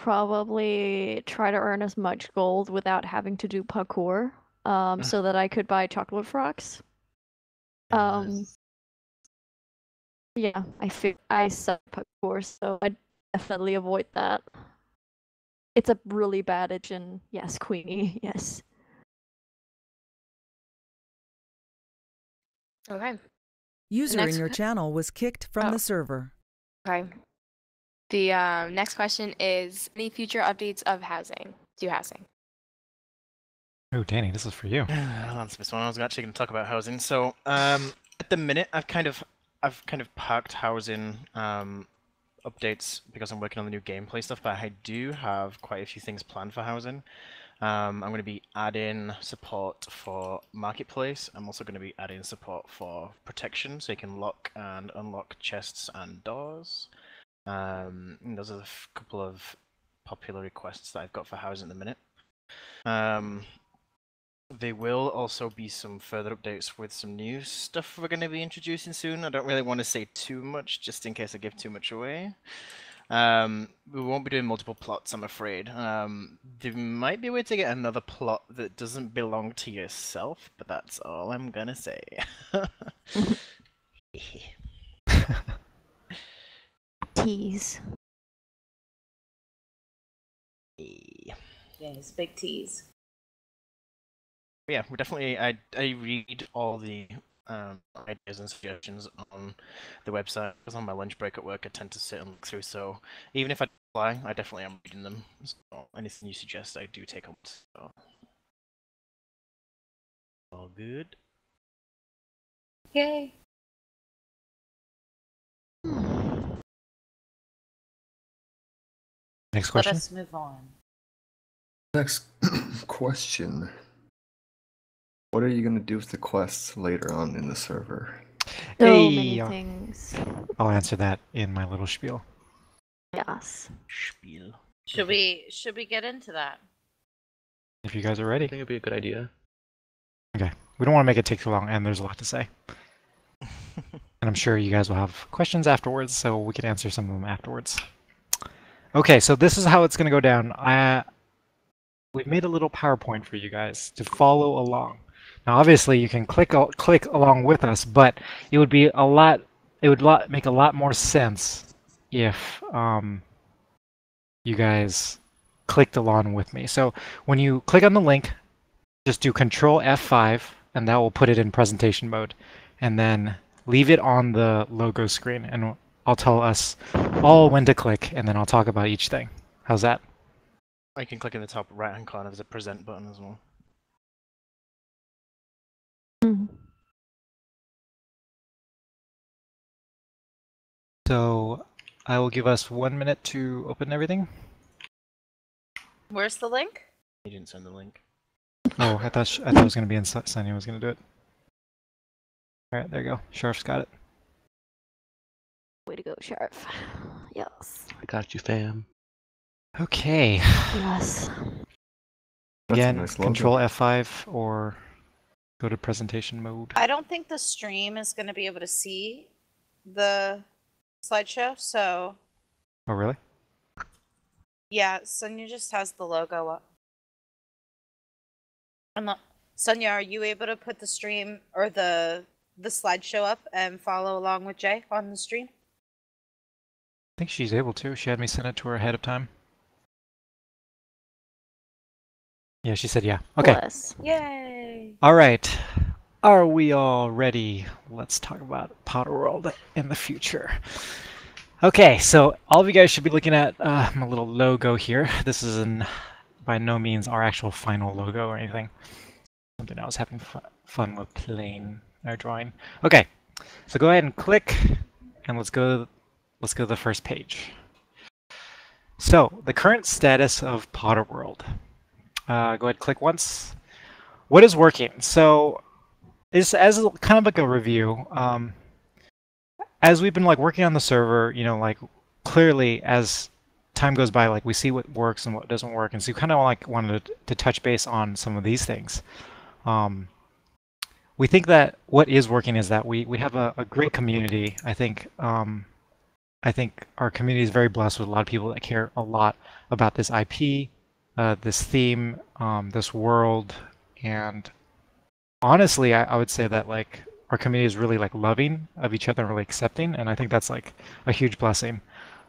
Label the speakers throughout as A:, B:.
A: probably try to earn as much gold without having to do parkour, so that I could buy chocolate frogs. Yeah, I suck at parkour, so I'd definitely avoid that. It's a really bad itch, and yes, Queenie, yes.
B: Okay.
C: User in your channel was kicked from the server.
B: Okay. The next question is, any future updates of housing? Do housing.
D: Oh, Danny, this is for you.
E: I'll answer this one. I was actually going to talk about housing. So, at the minute, I've kind of parked housing updates because I'm working on the new gameplay stuff. But I do have quite a few things planned for housing. I'm going to be adding support for marketplace. I'm also going to be adding support for protection, so you can lock and unlock chests and doors. And those are a couple of popular requests that I've got for housing at the minute. There will also be some further updates with some new stuff we're going to be introducing soon. I don't really want to say too much, just in case I give too much away. We won't be doing multiple plots, I'm afraid. There might be a way to get another plot that doesn't belong to yourself, but that's all I'm gonna say.
A: Tease.
F: Yes, big tease.
E: Yeah, we're definitely. I read all the ideas and suggestions on the website. Because on my lunch break at work, I tend to sit and look through. So even if I apply, I definitely am reading them. So anything you suggest, I do take on. So all good.
F: Yay.
D: Next question.
F: Let us move on.
G: Next question. What are you going to do with the quests later on in the server?
A: So many things.
D: I'll answer that in my little spiel.
A: Yes.
E: Spiel.
F: Should we get into that?
D: If you guys are ready.
H: I think it'd be a good idea.
D: Okay. We don't want to make it take too long, and there's a lot to say. And I'm sure you guys will have questions afterwards, so we can answer some of them afterwards. Okay, so this is how it's going to go down. We've made a little PowerPoint for you guys to follow along. Now, obviously, you can click along with us, but it would be make a lot more sense if you guys clicked along with me. So when you click on the link, just do Control F5, and that will put it in presentation mode, and then leave it on the logo screen, and I'll tell us all when to click, and then I'll talk about each thing. How's that?
E: I can click in the top right-hand corner. There's a present button as well.
D: So I will give us 1 minute to open everything.
F: Where's the link?
E: You didn't send the link.
D: Oh, I thought it was going to be in Sunnya was going to do it. All right, there you go. Scharf's got it.
A: Way to go, Scharf. Yes.
H: I got you, fam.
D: Okay.
A: Yes.
D: Again,
G: nice logo.
D: Control F5 or go to presentation mode.
F: I don't think the stream is going to be able to see the slideshow, so...
D: Oh, really?
F: Yeah, Sunnya just has the logo up. Sunnya, are you able to put the stream or the slideshow up and follow along with Jay on the stream?
D: I think she's able to. She had me send it to her ahead of time. Yeah, she said yeah. Okay.
A: Bless.
F: Yay!
D: All right. Are we all ready? Let's talk about Potterworld in the future. Okay, so all of you guys should be looking at my little logo here. This is by no means our actual final logo or anything. Something I was having fun with playing or drawing. Okay, so go ahead and click, and let's go to the first page. So the current status of Potterworld. Go ahead, click once. What is working? So, as kind of like a review, as we've been working on the server, clearly as time goes by, we see what works and what doesn't work, and so we kind of wanted to touch base on some of these things. We think that what is working is that we have a great community. I think I think our community is very blessed with a lot of people that care a lot about this IP, this theme, this world, and honestly, I would say that like our community is really like loving of each other and really accepting, and I think that's like a huge blessing.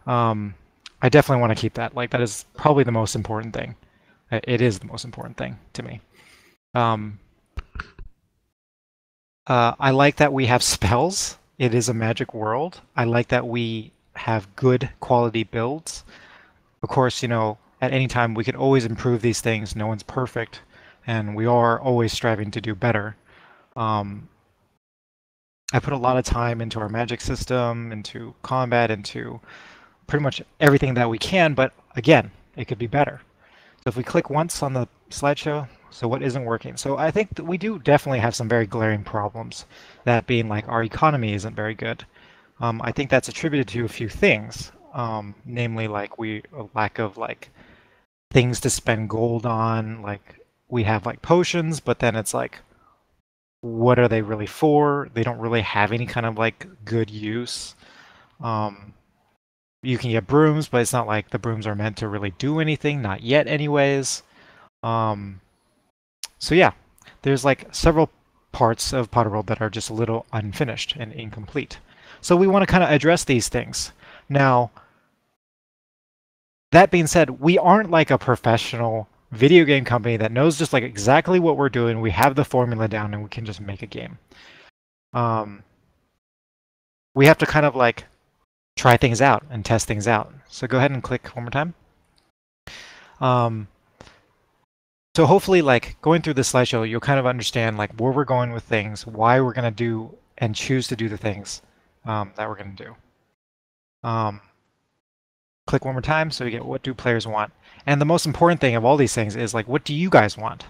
D: I definitely want to keep that. Like that is probably the most important thing. It is the most important thing to me. I like that we have spells. It is a magic world. I like that we have good quality builds. Of course, you know, at any time we could always improve these things. No one's perfect, and we are always striving to do better. I put a lot of time into our magic system, into combat, into pretty much everything that we can, but again, it could be better. So if we click once on the slideshow, so what isn't working? So I think that we do definitely have some very glaring problems, that being like our economy isn't very good. I think that's attributed to a few things, namely like a lack of like things to spend gold on. Like we have like potions, but then it's like, what are they really for? They don't really have any kind of like good use. You can get brooms, but it's not like the brooms are meant to really do anything, not yet anyways. So yeah, there's like several parts of Potterworld that are just a little unfinished and incomplete. So we want to kind of address these things. Now, that being said, we aren't like a professional video game company that knows just like exactly what we're doing. We have the formula down and we can just make a game. We have to kind of like try things out and test things out. So go ahead and click one more time. So hopefully like going through this slideshow, you'll kind of understand like where we're going with things, why we're going to do and choose to do the things that we're going to do. Click one more time so we get what do players want. And the most important thing of all these things is like, what do you guys want?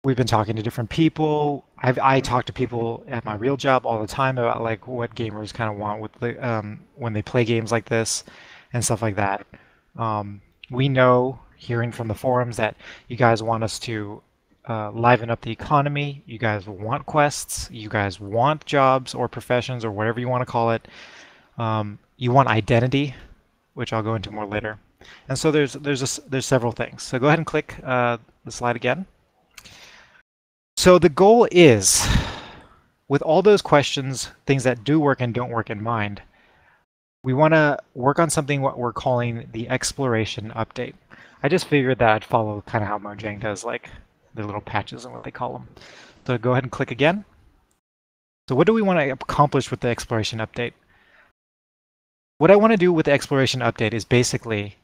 D: We've been talking to different people. I talk to people at my real job all the time about like what gamers kind of want with the when they play games like this and stuff like that. We know, hearing from the forums, that you guys want us to liven up the economy. You guys want quests. You guys want jobs or professions or whatever you want to call it. You want identity, which I'll go into more later. And so there's several things. So go ahead and click the slide again. So the goal is, with all those questions, things that do work and don't work in mind, we want to work on something what we're calling the exploration update. I just figured that I'd follow kind of how Mojang does, like the little patches and what they call them. So go ahead and click again. So what do we want to accomplish with the exploration update? What I want to do with the exploration update is basically,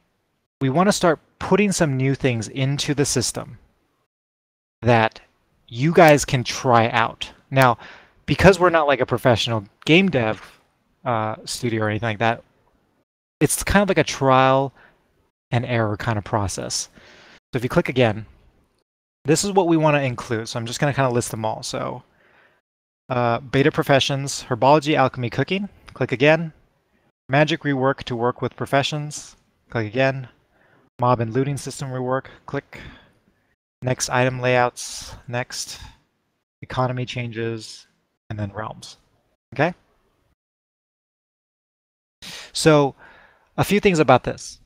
D: we want to start putting some new things into the system that you guys can try out. Now, because we're not like a professional game dev studio or anything like that, it's kind of like a trial and error kind of process. So if you click again, this is what we want to include. So I'm just going to kind of list them all. So beta professions, herbology, alchemy, cooking. Click again. Magic rework to work with professions. Click again. Mob and looting system rework. Click. Next, item layouts. Next, economy changes, and then realms. Okay? So a few things about this.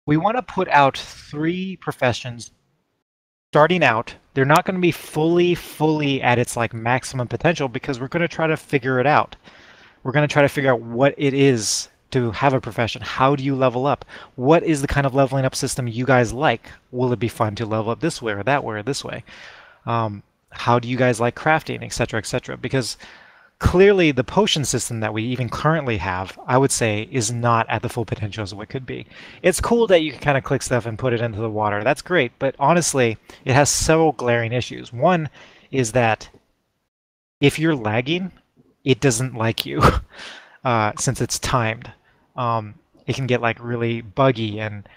D: We want to put out 3 professions starting out. They're not going to be fully at its like maximum potential because we're going to try to figure it out. We're going to try to figure out what it is to have a profession. How do you level up? What is the kind of leveling up system you guys like? Will it be fun to level up this way or that way or this way? How do you guys like crafting, etc., etc.? Because clearly the potion system that we even currently have, I would say, is not at the full potential as what could be. It's cool that you can kind of click stuff and put it into the water. That's great, but honestly, it has several glaring issues. One is that if you're lagging, it doesn't like you since it's timed. It can get like really buggy and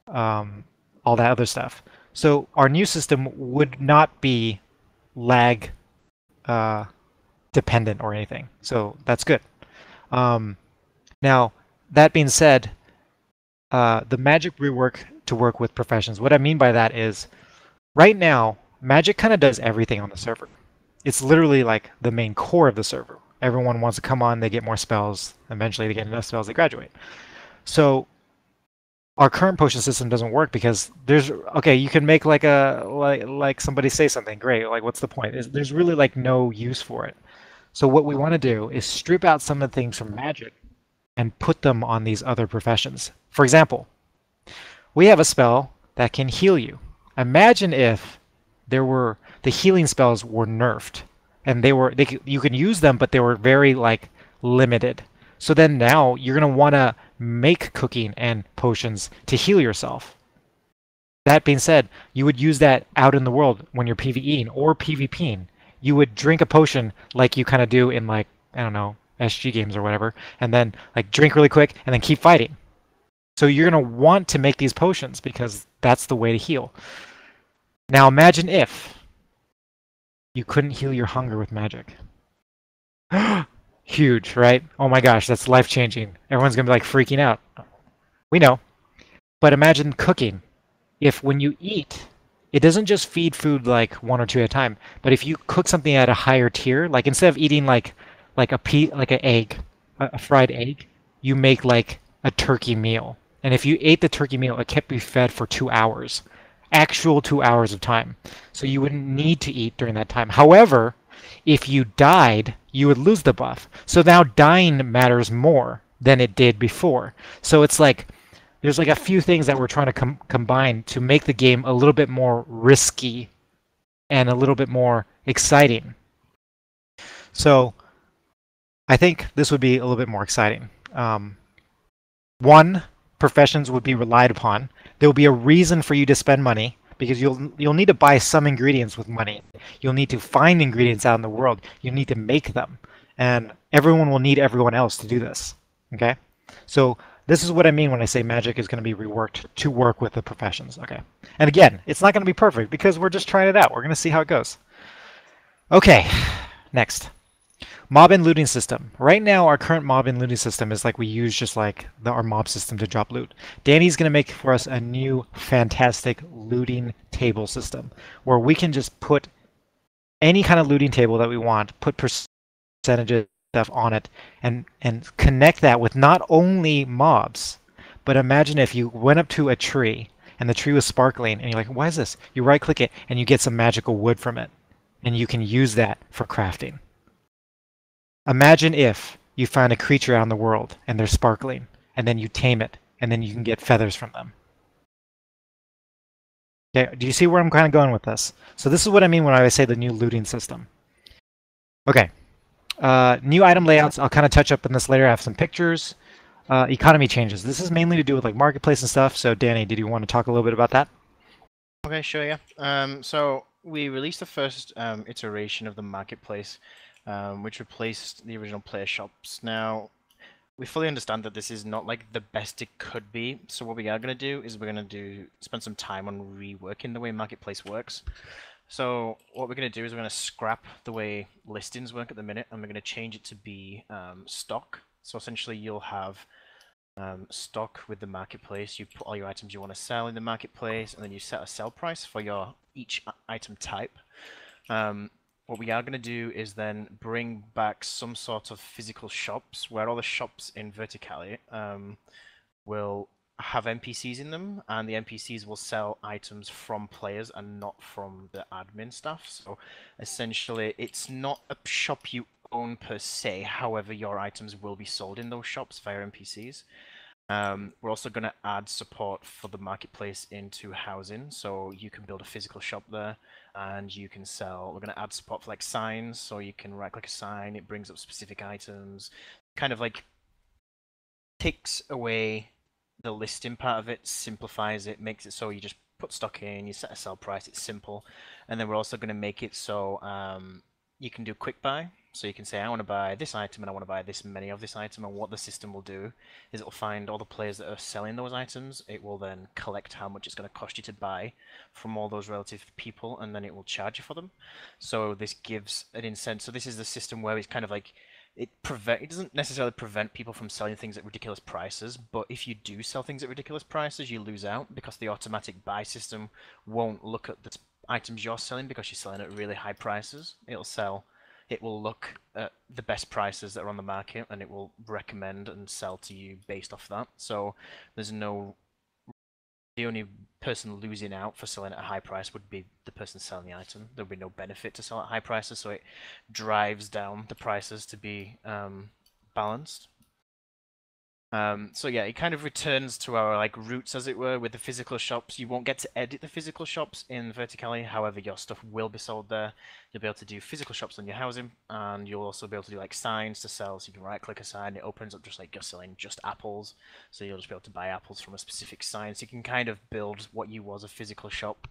D: all that other stuff. So our new system would not be lag dependent or anything. So that's good. Now, that being said, the magic rework to work with professions. What I mean by that is, right now, magic kind of does everything on the server. It's literally like the main core of the server. Everyone wants to come on, they get more spells. Eventually they get enough spells, they graduate. So our current potion system doesn't work because okay, you can make like somebody say something great. Like, what's the point? There's really like no use for it. So what we want to do is strip out some of the things from magic and put them on these other professions. For example, we have a spell that can heal you. Imagine if the healing spells were nerfed and you can use them, but they were very like limited. So then now you're going to want to make cooking and potions to heal yourself. That being said, you would use that out in the world when you're PvEing or PvPing. You would drink a potion like you kind of do in, like, I don't know, SG games or whatever, and then like drink really quick and then keep fighting. So you're going to want to make these potions because that's the way to heal. Now imagine if you couldn't heal your hunger with magic. Huge, right? Oh my gosh, that's life-changing. Everyone's going to be like freaking out. We know. But imagine cooking. If when you eat, it doesn't just feed food like one or two at a time, but if you cook something at a higher tier, like instead of eating like an egg, a fried egg, you make like a turkey meal. And if you ate the turkey meal, it kept you fed for 2 hours. Actual 2 hours of time. So you wouldn't need to eat during that time. However, if you died, you would lose the buff. So now dying matters more than it did before. So it's like there's like a few things that we're trying to combine to make the game a little bit more risky and a little bit more exciting. So I think this would be a little bit more exciting. One, professions would be relied upon. There will be a reason for you to spend money because you'll need to buy some ingredients with money. You'll need to find ingredients out in the world. You need to make them. And everyone will need everyone else to do this. Okay? So this is what I mean when I say magic is going to be reworked to work with the professions. Okay? And again, it's not going to be perfect because we're just trying it out. We're going to see how it goes. Okay, next. Mob and looting system. Right now, our current mob and looting system is like we use just like our mob system to drop loot. Danny's going to make for us a new fantastic looting table system where we can just put any kind of looting table that we want, put percentages stuff on it, and connect that with not only mobs, but imagine if you went up to a tree and the tree was sparkling and you're like, why is this? You right click it and you get some magical wood from it and you can use that for crafting. Imagine if you find a creature out in the world and they're sparkling, and then you tame it, and then you can get feathers from them. Okay, do you see where I'm kind of going with this? So this is what I mean when I say the new looting system. Okay, new item layouts. I'll kind of touch up on this later. I have some pictures. Economy changes. This is mainly to do with like marketplace and stuff. So Danny, did you want to talk a little bit about that?
E: Okay, sure, yeah. So we released the first iteration of the marketplace, which replaced the original player shops. Now, we fully understand that this is not like the best it could be. So what we are going to do is we're going to spend some time on reworking the way marketplace works. So what we're going to do is we're going to scrap the way listings work at the minute, and we're going to change it to be stock. So essentially, you'll have stock with the marketplace. You put all your items you want to sell in the marketplace, and then you set a sell price for each item type. What we are going to do is then bring back some sort of physical shops where all the shops in Verticali will have NPCs in them, and the NPCs will sell items from players and not from the admin staff. So essentially, it's not a shop you own per se, however your items will be sold in those shops via NPCs. We're also going to add support for the marketplace into housing, so you can build a physical shop there and you can sell. We're going to add support for like signs, so you can right click a sign, it brings up specific items, kind of like takes away the listing part of it, simplifies it, makes it so you just put stock in, you set a sell price, it's simple. And then we're also going to make it so you can do quick buy. So you can say, I want to buy this item and I want to buy this many of this item, and what the system will do is it will find all the players that are selling those items. It will then collect how much it's going to cost you to buy from all those relative people, and then it will charge you for them. So this gives an incentive. So this is the system where it's kind of like, it doesn't necessarily prevent people from selling things at ridiculous prices, but if you do sell things at ridiculous prices, you lose out because the automatic buy system won't look at the items you're selling because you're selling at really high prices. it will look at the best prices that are on the market, and it will recommend and sell to you based off that. So there's no... The only person losing out for selling at a high price would be the person selling the item. There would be no benefit to sell at high prices, so it drives down the prices to be balanced. So yeah, it kind of returns to our like roots, as it were, with the physical shops. You won't get to edit the physical shops in Vertically, however, your stuff will be sold there. You'll be able to do physical shops on your housing, and you'll also be able to do like signs to sell. So you can right-click a sign, it opens up just like you're selling just apples. So you'll just be able to buy apples from a specific sign. So you can kind of build what you was a physical shop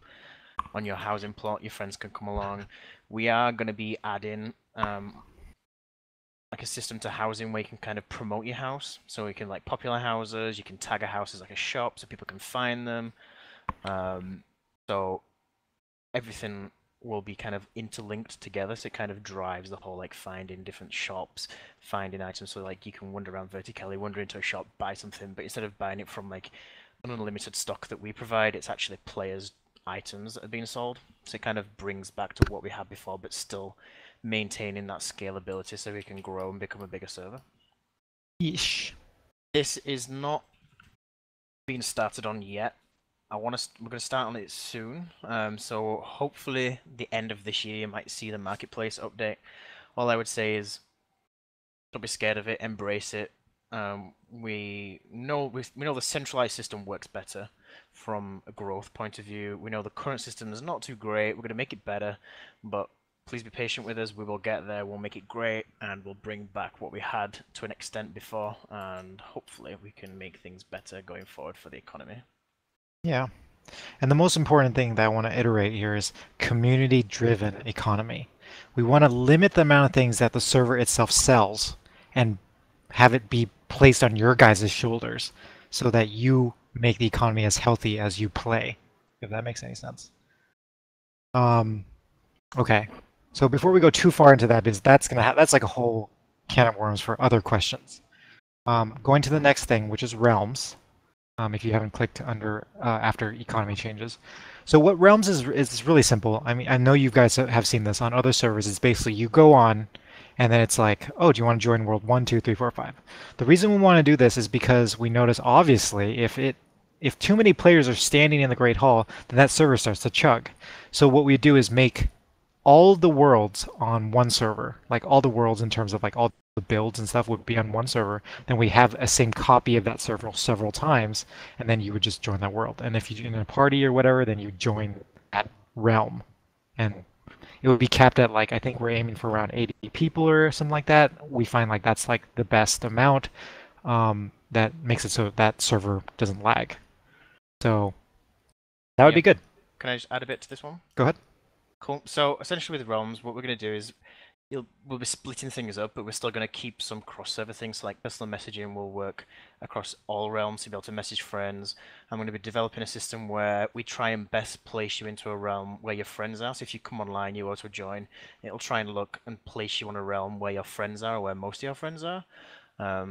E: on your housing plot. Your friends can come along. We are going to be adding like a system to housing where you can kind of promote your house. So you can like popular houses, you can tag a house as like a shop so people can find them. So everything will be kind of interlinked together, so it kind of drives the whole like finding different shops, finding items. So like you can wander around Vertically, wander into a shop, buy something, but instead of buying it from like an unlimited stock that we provide, it's actually players' items that are being sold. So it kind of brings back to what we had before, but still maintaining that scalability so we can grow and become a bigger server.
D: Yeesh.
E: This is not being started on yet. We're going to start on it soon. So hopefully the end of this year you might see the marketplace update. All I would say is don't be scared of it, embrace it. We know the centralized system works better from a growth point of view. We know the current system is not too great. We're going to make it better, but please be patient with us. We will get there. We'll make it great, and we'll bring back what we had to an extent before, and hopefully we can make things better going forward for the economy.
D: Yeah. And the most important thing that I want to iterate here is community-driven economy. We want to limit the amount of things that the server itself sells and have it be placed on your guys' shoulders so that you make the economy as healthy as you play, if that makes any sense. Okay. So before we go too far into that, because that's like a whole can of worms for other questions. Going to the next thing, which is realms. If you haven't clicked under after economy changes. So what realms is really simple. I mean, I know you guys have seen this on other servers. It's basically you go on, and then it's like, oh, do you want to join world 1, 2, 3, 4, 5? The reason we want to do this is because we notice, obviously, if too many players are standing in the Great Hall, then that server starts to chug. So what we do is make all the worlds on one server, like all the worlds in terms of like all the builds and stuff would be on one server. Then we have a same copy of that server several times, and then you would just join that world. And if you're in a party or whatever, then you join that realm. And it would be capped at like, I think we're aiming for around 80 people or something like that. We find like that's like the best amount that makes it so that server doesn't lag. So that would be good.
E: Can I just add a bit to this one?
D: Go ahead.
E: Cool. So essentially with realms, what we're going to do is we'll be splitting things up, but we're still going to keep some cross-server things. So like personal messaging will work across all realms to be able to message friends. I'm going to be developing a system where we try and best place you into a realm where your friends are. So if you come online, you auto join, it'll try and look and place you on a realm where your friends are, or where most of your friends are.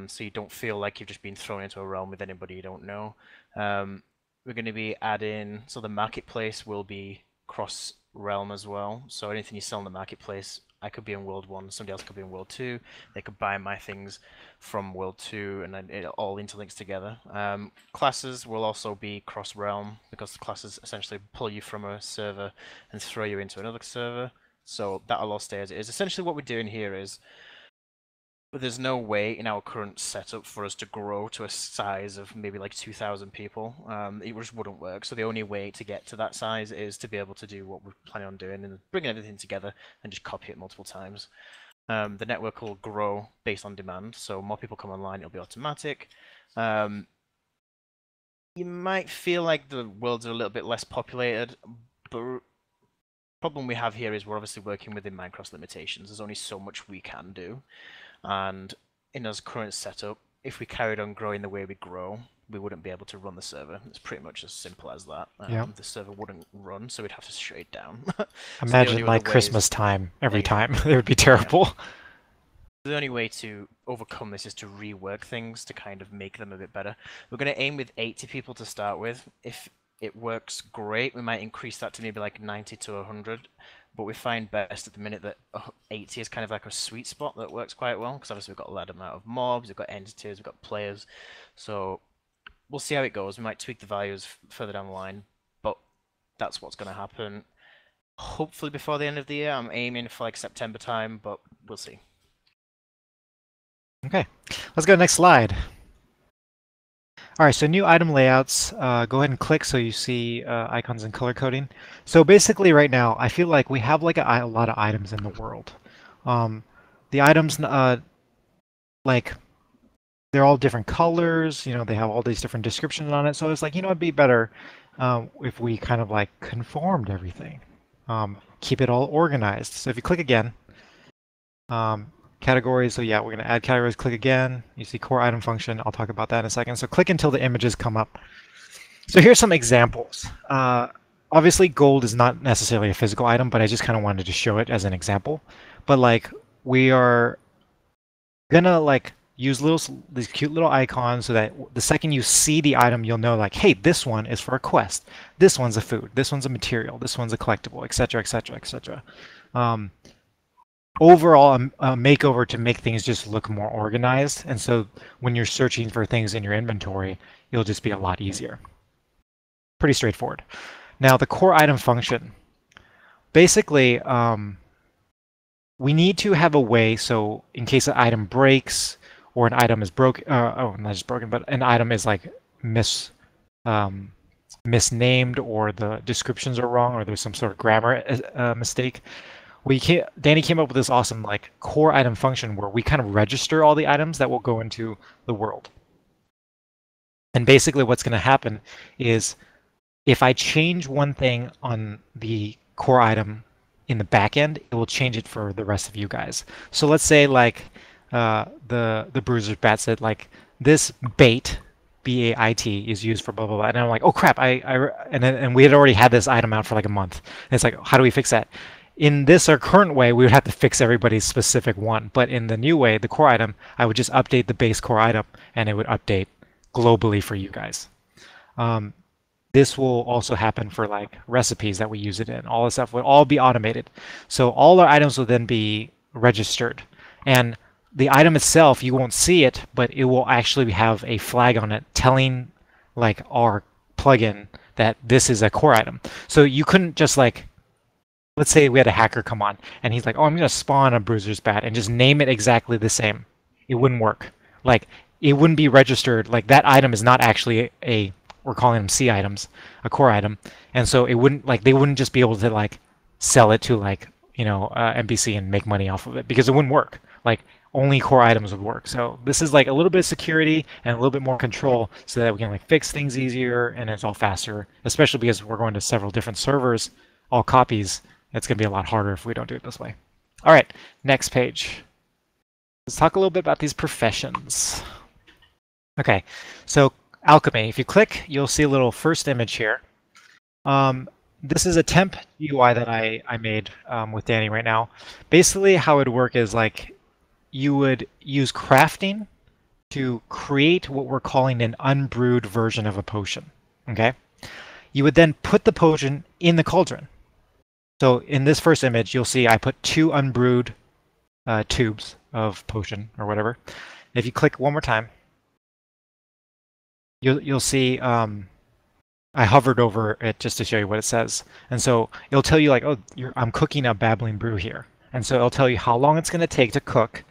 E: So you don't feel like you've just been thrown into a realm with anybody you don't know. We're going to be adding, so the marketplace will be cross realm as well. So anything you sell in the marketplace, I could be in world 1, somebody else could be in world 2. They could buy my things from world 2, and then it all interlinks together. Classes will also be cross realm, because the classes essentially pull you from a server and throw you into another server. So that'll all stay as it is. Essentially what we're doing here is, there's no way in our current setup for us to grow to a size of maybe like 2,000 people. It just wouldn't work. So the only way to get to that size is to be able to do what we're planning on doing and bringing everything together and just copy it multiple times. The network will grow based on demand. So more people come online, it'll be automatic. You might feel like the worlds are a little bit less populated, but the problem we have here is we're obviously working within Minecraft's limitations. There's only so much we can do. And in our current setup, if we carried on growing the way we grow, we wouldn't be able to run the server. It's pretty much as simple as that. The server wouldn't run, so we'd have to shut it down.
D: Imagine like Christmas time every time. It would be terrible.
E: Yeah. The only way to overcome this is to rework things to kind of make them a bit better. We're going to aim with 80 people to start with. If it works great, we might increase that to maybe like 90 to 100. but we find best at the minute that 80 is kind of like a sweet spot that works quite well, because obviously we've got a large amount of mobs, we've got entities, we've got players, so we'll see how it goes. We might tweak the values further down the line, but that's what's going to happen. Hopefully before the end of the year. I'm aiming for like September time, but we'll see.
D: Okay, let's go to the next slide. All right, so new item layouts. Go ahead and click so you see icons and color coding. So basically right now, I feel like we have like a lot of items in the world. The items, like, they're all different colors, you know, they have all these different descriptions on it. So it's like, you know, it'd be better if we kind of like conformed everything. Keep it all organized. So if you click again, categories, so yeah, we're going to add categories, click again. You see core item function. I'll talk about that in a second. So click until the images come up. So here's some examples. Obviously gold is not necessarily a physical item, but I just kind of wanted to show it as an example. But like we are gonna like use these cute little icons so that the second you see the item, you'll know like, hey, this one is for a quest. This one's a food. This one's a material. This one's a collectible, etc., etc., etc. Overall, a makeover to make things just look more organized. And so when you're searching for things in your inventory, it'll just be a lot easier. Pretty straightforward. Now, the core item function. Basically, we need to have a way so in case an item breaks or an item is broken, oh, not just broken, but an item is like misnamed or the descriptions are wrong or there's some sort of grammar mistake. Danny came up with this awesome like core item function where we kind of register all the items that will go into the world. And basically what's going to happen is if I change one thing on the core item in the back end, it will change it for the rest of you guys. So let's say like the bruiser's bat said like this bait, B-A-I-T, is used for blah blah blah, and I'm like, oh crap, and we had already had this item out for like a month. And it's like, how do we fix that? In this, our current way, we would have to fix everybody's specific one. But in the new way, the core item, I would just update the base core item, and it would update globally for you guys. This will also happen for like recipes that we use it in. All this stuff will all be automated. So all our items will then be registered. And the item itself, you won't see it, but it will actually have a flag on it telling like our plugin that this is a core item. So you couldn't just like, let's say we had a hacker come on and he's like, oh, I'm going to spawn a bruiser's bat and just name it exactly the same. It wouldn't work. Like it wouldn't be registered. Like that item is not actually we're calling them C items, a core item. And so it wouldn't like, they wouldn't just be able to like sell it to like, you know, NPC and make money off of it because it wouldn't work. Like only core items would work. So this is like a little bit of security and a little bit more control so that we can like fix things easier and it's all faster, especially because we're going to several different servers, all copies. It's going to be a lot harder if we don't do it this way. All right, next page. Let's talk a little bit about these professions. Okay, so alchemy. If you click, you'll see a little first image here. This is a temp UI that I made with Danny right now. Basically, how it would work is like you would use crafting to create what we're calling an unbrewed version of a potion. Okay, you would then put the potion in the cauldron. So in this first image, you'll see I put 2 unbrewed tubes of potion or whatever. If you click one more time, you'll see I hovered over it just to show you what it says. And so it'll tell you like, oh, I'm cooking a babbling brew here. And so it'll tell you how long it's going to take to cook.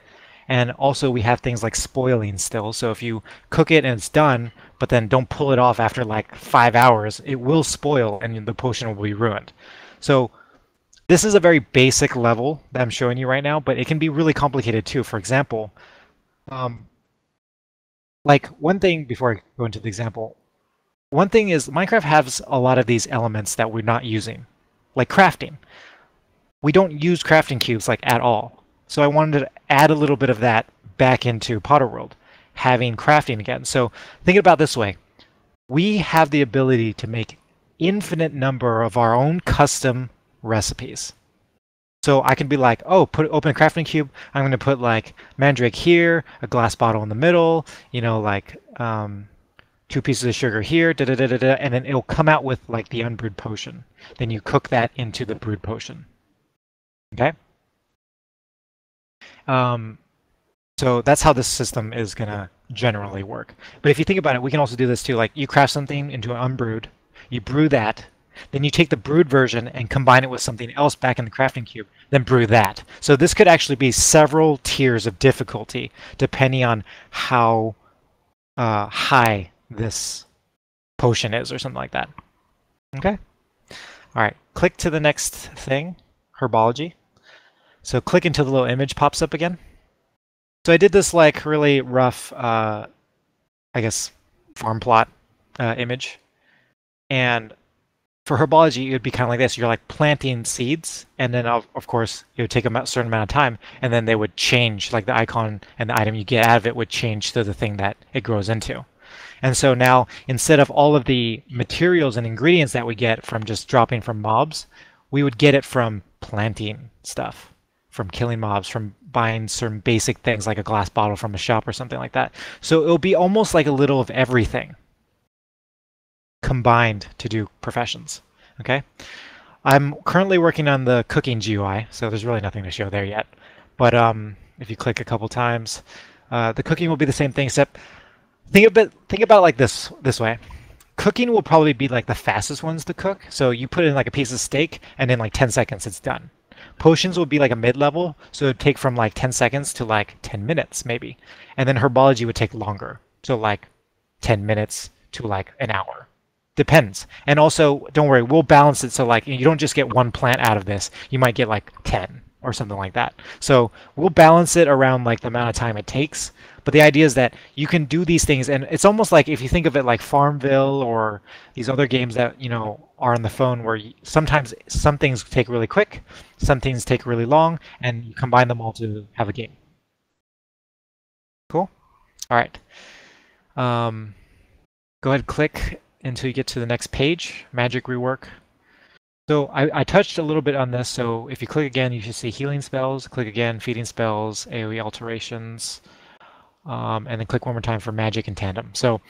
D: And also we have things like spoiling still. So if you cook it and it's done, but then don't pull it off after like 5 hours, it will spoil and the potion will be ruined. So this is a very basic level that I'm showing you right now, but it can be really complicated too. For example, like one thing before I go into the example, one thing is Minecraft has a lot of these elements that we're not using, like crafting. We don't use crafting cubes like at all. So I wanted to add a little bit of that back into Potterworld, having crafting again. So think about it this way. We have the ability to make infinite number of our own custom recipes. So I can be like, oh, open a crafting cube. I'm going to put like mandrake here, a glass bottle in the middle, you know, like 2 pieces of sugar here, and then it'll come out with like the unbrewed potion. Then you cook that into the brewed potion. Okay. So that's how this system is gonna generally work. But if you think about it, we can also do this too. Like you craft something into an unbrewed, you brew that, then you take the brewed version and combine it with something else back in the crafting cube, then brew that. So this could actually be several tiers of difficulty depending on how high this potion is or something like that. Okay? All right, click to the next thing, herbology. So click until the little image pops up again. So I did this like really rough, I guess, farm plot image. And for herbology, it would be kind of like this. You're like planting seeds, and then of course, it would take a certain amount of time, and then they would change, like the icon and the item you get out of it would change to the thing that it grows into. And so now, instead of all of the materials and ingredients that we get from just dropping from mobs, we would get it from planting stuff, from killing mobs, from buying certain basic things like a glass bottle from a shop or something like that. So it'll be almost like a little of everything combined to do professions. Okay, I'm currently working on the cooking GUI, so there's really nothing to show there yet. But if you click a couple times, the cooking will be the same thing, except think about like this way. Cooking will probably be like the fastest ones to cook. So you put in like a piece of steak, and in like 10 seconds it's done. Potions will be like a mid-level, so it would take from like 10 seconds to like 10 minutes maybe. And then herbology would take longer, so like 10 minutes to like an hour. Depends. And also, don't worry, we'll balance it so like you don't just get one plant out of this. You might get like 10 or something like that. So we'll balance it around like the amount of time it takes. But the idea is that you can do these things, and it's almost like if you think of it like Farmville or these other games that, you know, are on the phone where sometimes some things take really quick, some things take really long, and you combine them all to have a game. Cool? All right. Go ahead, click until you get to the next page, Magic Rework. So I touched a little bit on this, so if you click again, you should see healing spells, click again, feeding spells, AoE alterations, and then click one more time for magic and tandem. So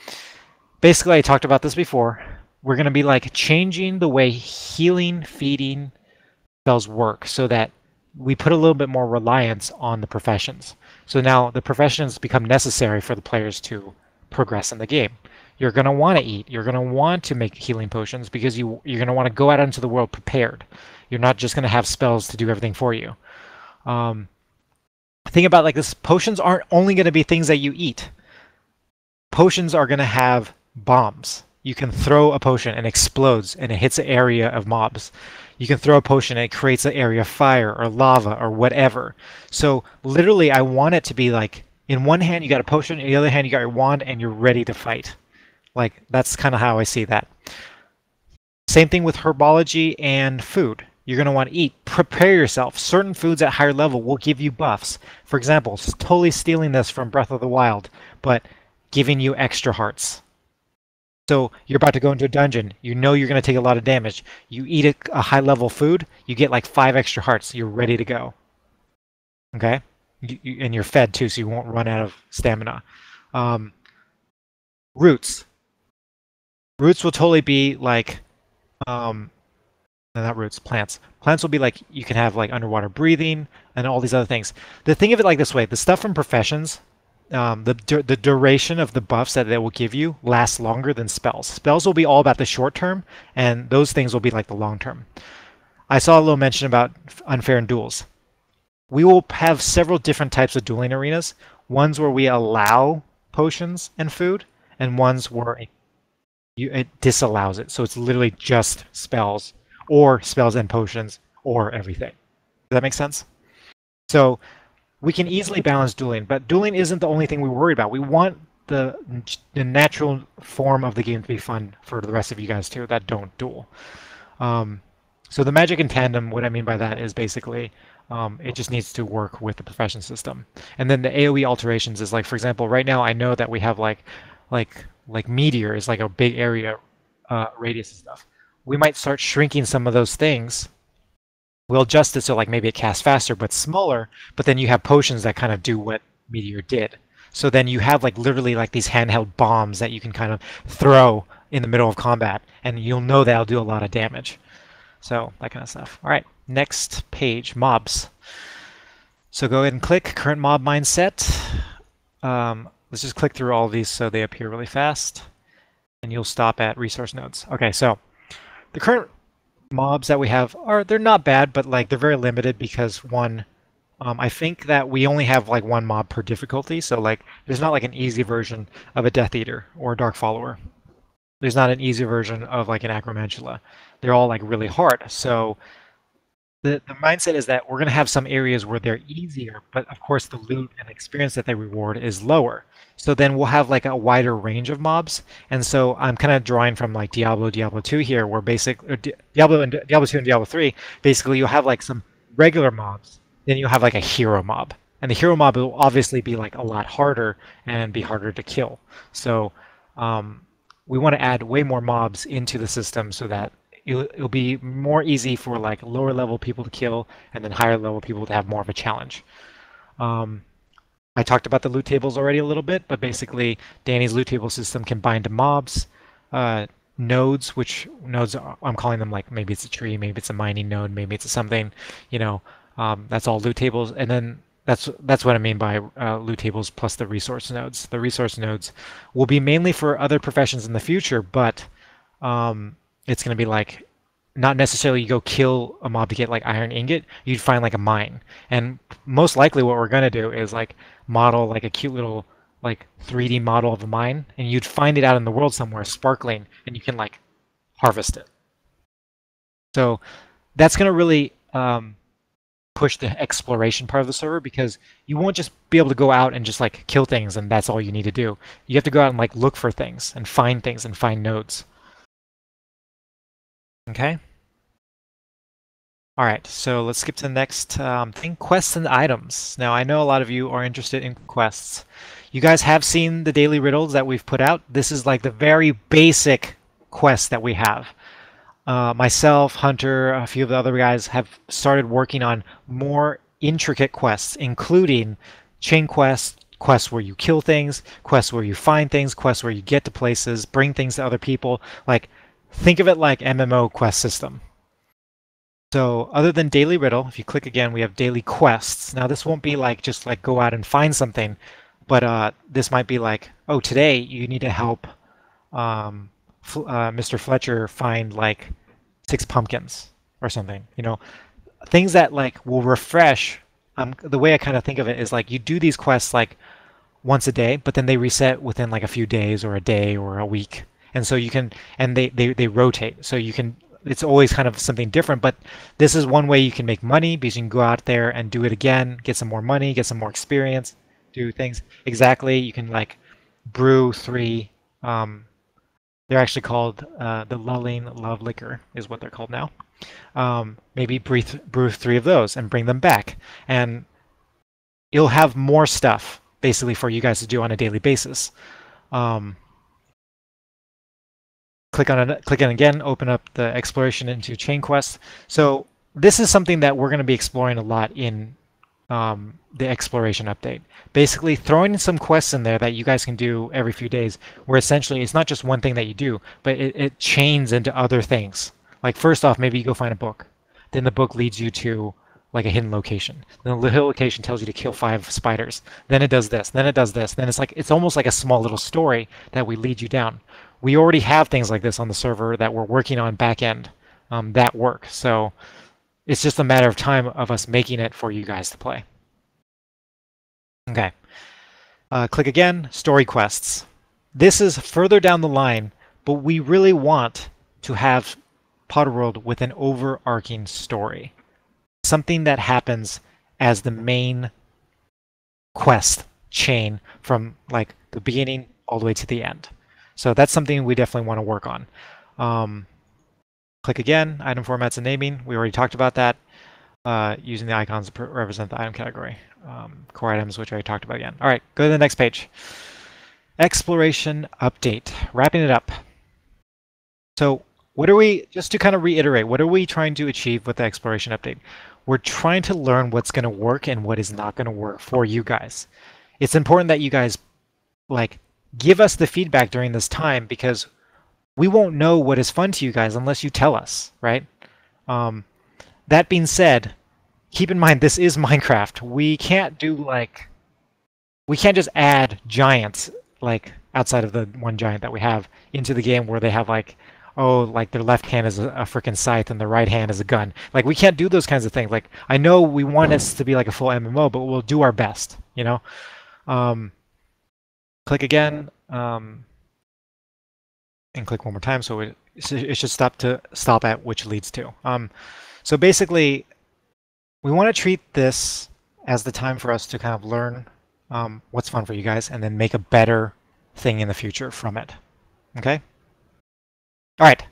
D: basically, I talked about this before. We're going to be like changing the way healing, feeding spells work so that we put a little bit more reliance on the professions. So now the professions become necessary for the players to progress in the game. You're going to want to eat. You're going to want to make healing potions because you're going to want to go out into the world prepared. You're not just going to have spells to do everything for you. Think about like this. Potions aren't only going to be things that you eat. Potions are going to have bombs. You can throw a potion and it explodes and it hits an area of mobs. You can throw a potion and it creates an area of fire or lava or whatever. So literally, I want it to be like, in one hand you got a potion, in the other hand you got your wand, and you're ready to fight. Like, that's kind of how I see that. Same thing with herbology and food. You're going to want to eat. Prepare yourself. Certain foods at higher level will give you buffs. For example, totally stealing this from Breath of the Wild, but giving you extra hearts. So you're about to go into a dungeon. You know you're going to take a lot of damage. You eat a high-level food, you get like 5 extra hearts. You're ready to go. Okay? And you're fed too, so you won't run out of stamina. Roots. Roots will totally be like, no, not roots, plants. Plants will be like, you can have like underwater breathing and all these other things. The thing of it like this way, the stuff from professions, the duration of the buffs that they will give you lasts longer than spells. Spells will be all about the short term, and those things will be like the long term. I saw a little mention about unfair in duels. We will have several different types of dueling arenas. Ones where we allow potions and food, and ones where it disallows it. So it's literally just spells, or spells and potions, or everything. Does that make sense? So we can easily balance dueling, but dueling isn't the only thing we worry about. We want the natural form of the game to be fun for the rest of you guys too that don't duel. So the magic in tandem, what I mean by that is basically it just needs to work with the profession system. And then the AoE alterations is like, for example, right now I know that we have like meteor is like a big area radius and stuff. We might start shrinking some of those things. We'll adjust it so like maybe it casts faster but smaller, but then you have potions that kind of do what meteor did. So then you have like literally like these handheld bombs that you can kind of throw in the middle of combat, and you'll know that'll do a lot of damage. So that kind of stuff. All right, next page, mobs. So go ahead and click current mob mindset. Let's just click through all of these so they appear really fast. And you'll stop at resource nodes. Okay, so the current mobs that we have they're not bad, but like they're very limited because one, I think that we only have like one mob per difficulty. So like there's not like an easy version of a Death Eater or a Dark Follower. There's not an easy version of like an Acromantula. They're all like really hard. So the mindset is that we're going to have some areas where they're easier, but of course the loot and experience that they reward is lower. So then we'll have like a wider range of mobs. And so I'm kind of drawing from like Diablo 2 here, where Diablo 2 and Diablo 3, basically you'll have like some regular mobs, then you'll have like a hero mob. And the hero mob will obviously be like a lot harder and be harder to kill. So we want to add way more mobs into the system so that it'll be more easy for like lower level people to kill and then higher level people to have more of a challenge. I talked about the loot tables already a little bit, but basically Danny's loot table system can bind to mobs, nodes, which nodes I'm calling them like maybe it's a tree, maybe it's a mining node, maybe it's something, you know, that's all loot tables. And then that's what I mean by loot tables plus the resource nodes. The resource nodes will be mainly for other professions in the future, but it's going to be like not necessarily you go kill a mob to get like iron ingot. You'd find like a mine, and most likely what we're going to do is like model like a cute little like 3D model of a mine, and you'd find it out in the world somewhere sparkling, and you can like harvest it. So that's going to really push the exploration part of the server, because you won't just be able to go out and just like kill things and that's all you need to do. You have to go out and like look for things and find nodes. Okay. All right, so let's skip to the next thing, quests and items. Now, I know a lot of you are interested in quests. You guys have seen the daily riddles that we've put out. This is like the very basic quest that we have. Myself, Hunter, a few of the other guys have started working on more intricate quests, including chain quests, quests where you kill things, quests where you find things, quests where you get to places, bring things to other people. Like, think of it like MMO quest system. So other than daily riddle, if you click again, we have daily quests. Now this won't be like just like go out and find something, but this might be like, oh, today you need to help Mr. Fletcher find like 6 pumpkins or something. You know, things that like will refresh. The way I kind of think of it is like you do these quests like once a day, but then they reset within like a few days or a day or a week. And so you can, and they rotate. So you can, it's always kind of something different, but this is one way you can make money, because you can go out there and do it again, get some more money, get some more experience, do things. Exactly, you can like brew 3, they're actually called the Lulling Love Liquor is what they're called now. Maybe brew 3 of those and bring them back. And you'll have more stuff basically for you guys to do on a daily basis. Click on it again, open up the exploration into chain quest. So this is something that we're going to be exploring a lot in the exploration update. Basically throwing some quests in there that you guys can do every few days, where essentially it's not just one thing that you do, but it chains into other things. Like first off, maybe you go find a book. Then the book leads you to like a hidden location. Then the hidden location tells you to kill 5 spiders. Then it does this, then it does this. Then it's almost like a small little story that we lead you down. We already have things like this on the server that we're working on back end that work. So it's just a matter of time of us making it for you guys to play. Okay. Click again, story quests. This is further down the line, but we really want to have Potterworld with an overarching story. Something that happens as the main quest chain from like the beginning all the way to the end. So that's something we definitely want to work on. Click again, item formats and naming. We already talked about that. Using the icons to represent the item category. Core items, which I already talked about again. All right, go to the next page. Exploration update. Wrapping it up. So what are we, just to kind of reiterate, what are we trying to achieve with the exploration update? We're trying to learn what's going to work and what is not going to work for you guys. It's important that you guys like give us the feedback during this time, because we won't know what is fun to you guys unless you tell us, right? That being said, keep in mind this is Minecraft. We can't do like, we can't just add giants like outside of the one giant that we have into the game where they have like, oh, like their left hand is a freaking scythe and their right hand is a gun. Like we can't do those kinds of things. Like I know we want this to be like a full MMO, but we'll do our best, you know? Click again, and click one more time so it should stop at which leads to. So basically, we want to treat this as the time for us to kind of learn what's fun for you guys and then make a better thing in the future from it. Okay? All right.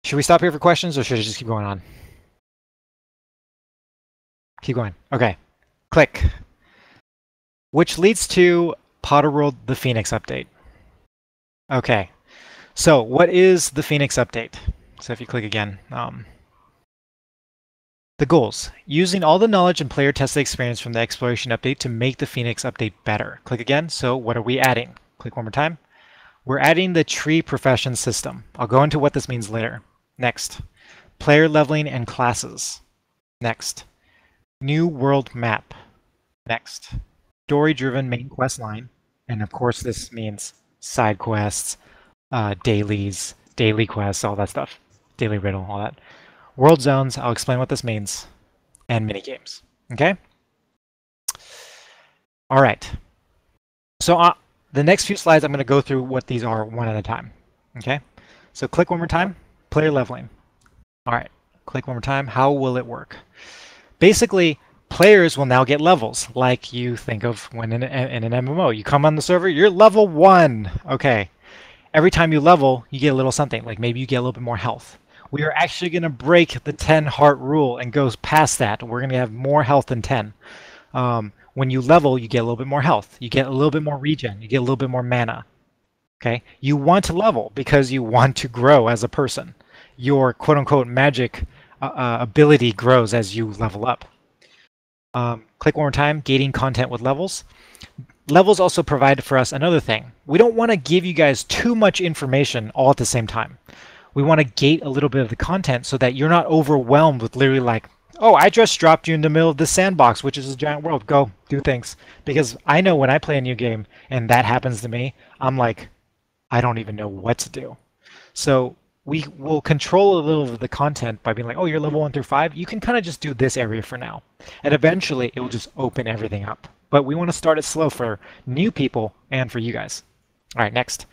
D: Should we stop here for questions or should I just keep going on? Keep going. Okay. Click. Which leads to Potterworld the Phoenix update. Okay. So what is the Phoenix update? So if you click again, the goals. Using all the knowledge and player tested experience from the exploration update to make the Phoenix update better. Click again. So what are we adding? Click one more time. We're adding the tree profession system. I'll go into what this means later. Next, player leveling and classes. Next, new world map. Next, story-driven main quest line. And of course this means side quests, dailies, daily quests, all that stuff. Daily riddle, all that. World zones, I'll explain what this means. And minigames, okay? All right. So the next few slides, I'm going to go through what these are one at a time. Okay, so click one more time, player leveling. All right, click one more time. How will it work? Basically, players will now get levels like you think of when in an MMO. You come on the server, you're level 1. Okay, every time you level, you get a little something. Like maybe you get a little bit more health. We are actually going to break the 10 heart rule and go past that. We're going to have more health than 10. When you level, you get a little bit more health. You get a little bit more regen. You get a little bit more mana. Okay? You want to level because you want to grow as a person. Your quote-unquote magic ability grows as you level up. Click one more time, gating content with levels. Levels also provide for us another thing. We don't want to give you guys too much information all at the same time. We want to gate a little bit of the content so that you're not overwhelmed with literally like, oh, I just dropped you in the middle of the sandbox, which is a giant world. Go, do things. Because I know when I play a new game and that happens to me, I'm like, I don't even know what to do. So we will control a little of the content by being like, oh, you're level 1 through 5. You can kind of just do this area for now. And eventually, it will just open everything up. But we want to start it slow for new people and for you guys. All right, next.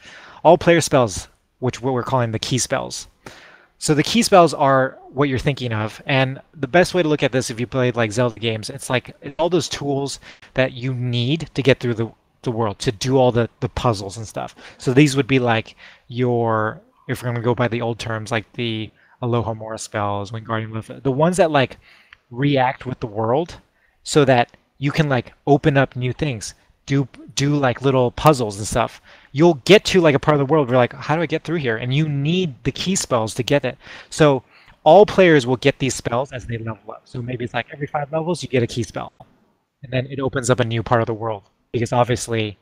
D: All player spells, which what we're calling the key spells. So the key spells are what you're thinking of, and the best way to look at this, if you played like Zelda games, it's like all those tools that you need to get through the world, to do all the puzzles and stuff. So these would be like your, if we're going to go by the old terms, like the Aloha Mora spells, Wingardium Leviosa, the ones that like react with the world so that you can like open up new things, do like little puzzles and stuff. You'll get to like a part of the world where you're like, how do I get through here? And you need the key spells to get it. So all players will get these spells as they level up. So maybe it's like every 5 levels you get a key spell. And then it opens up a new part of the world. Because obviously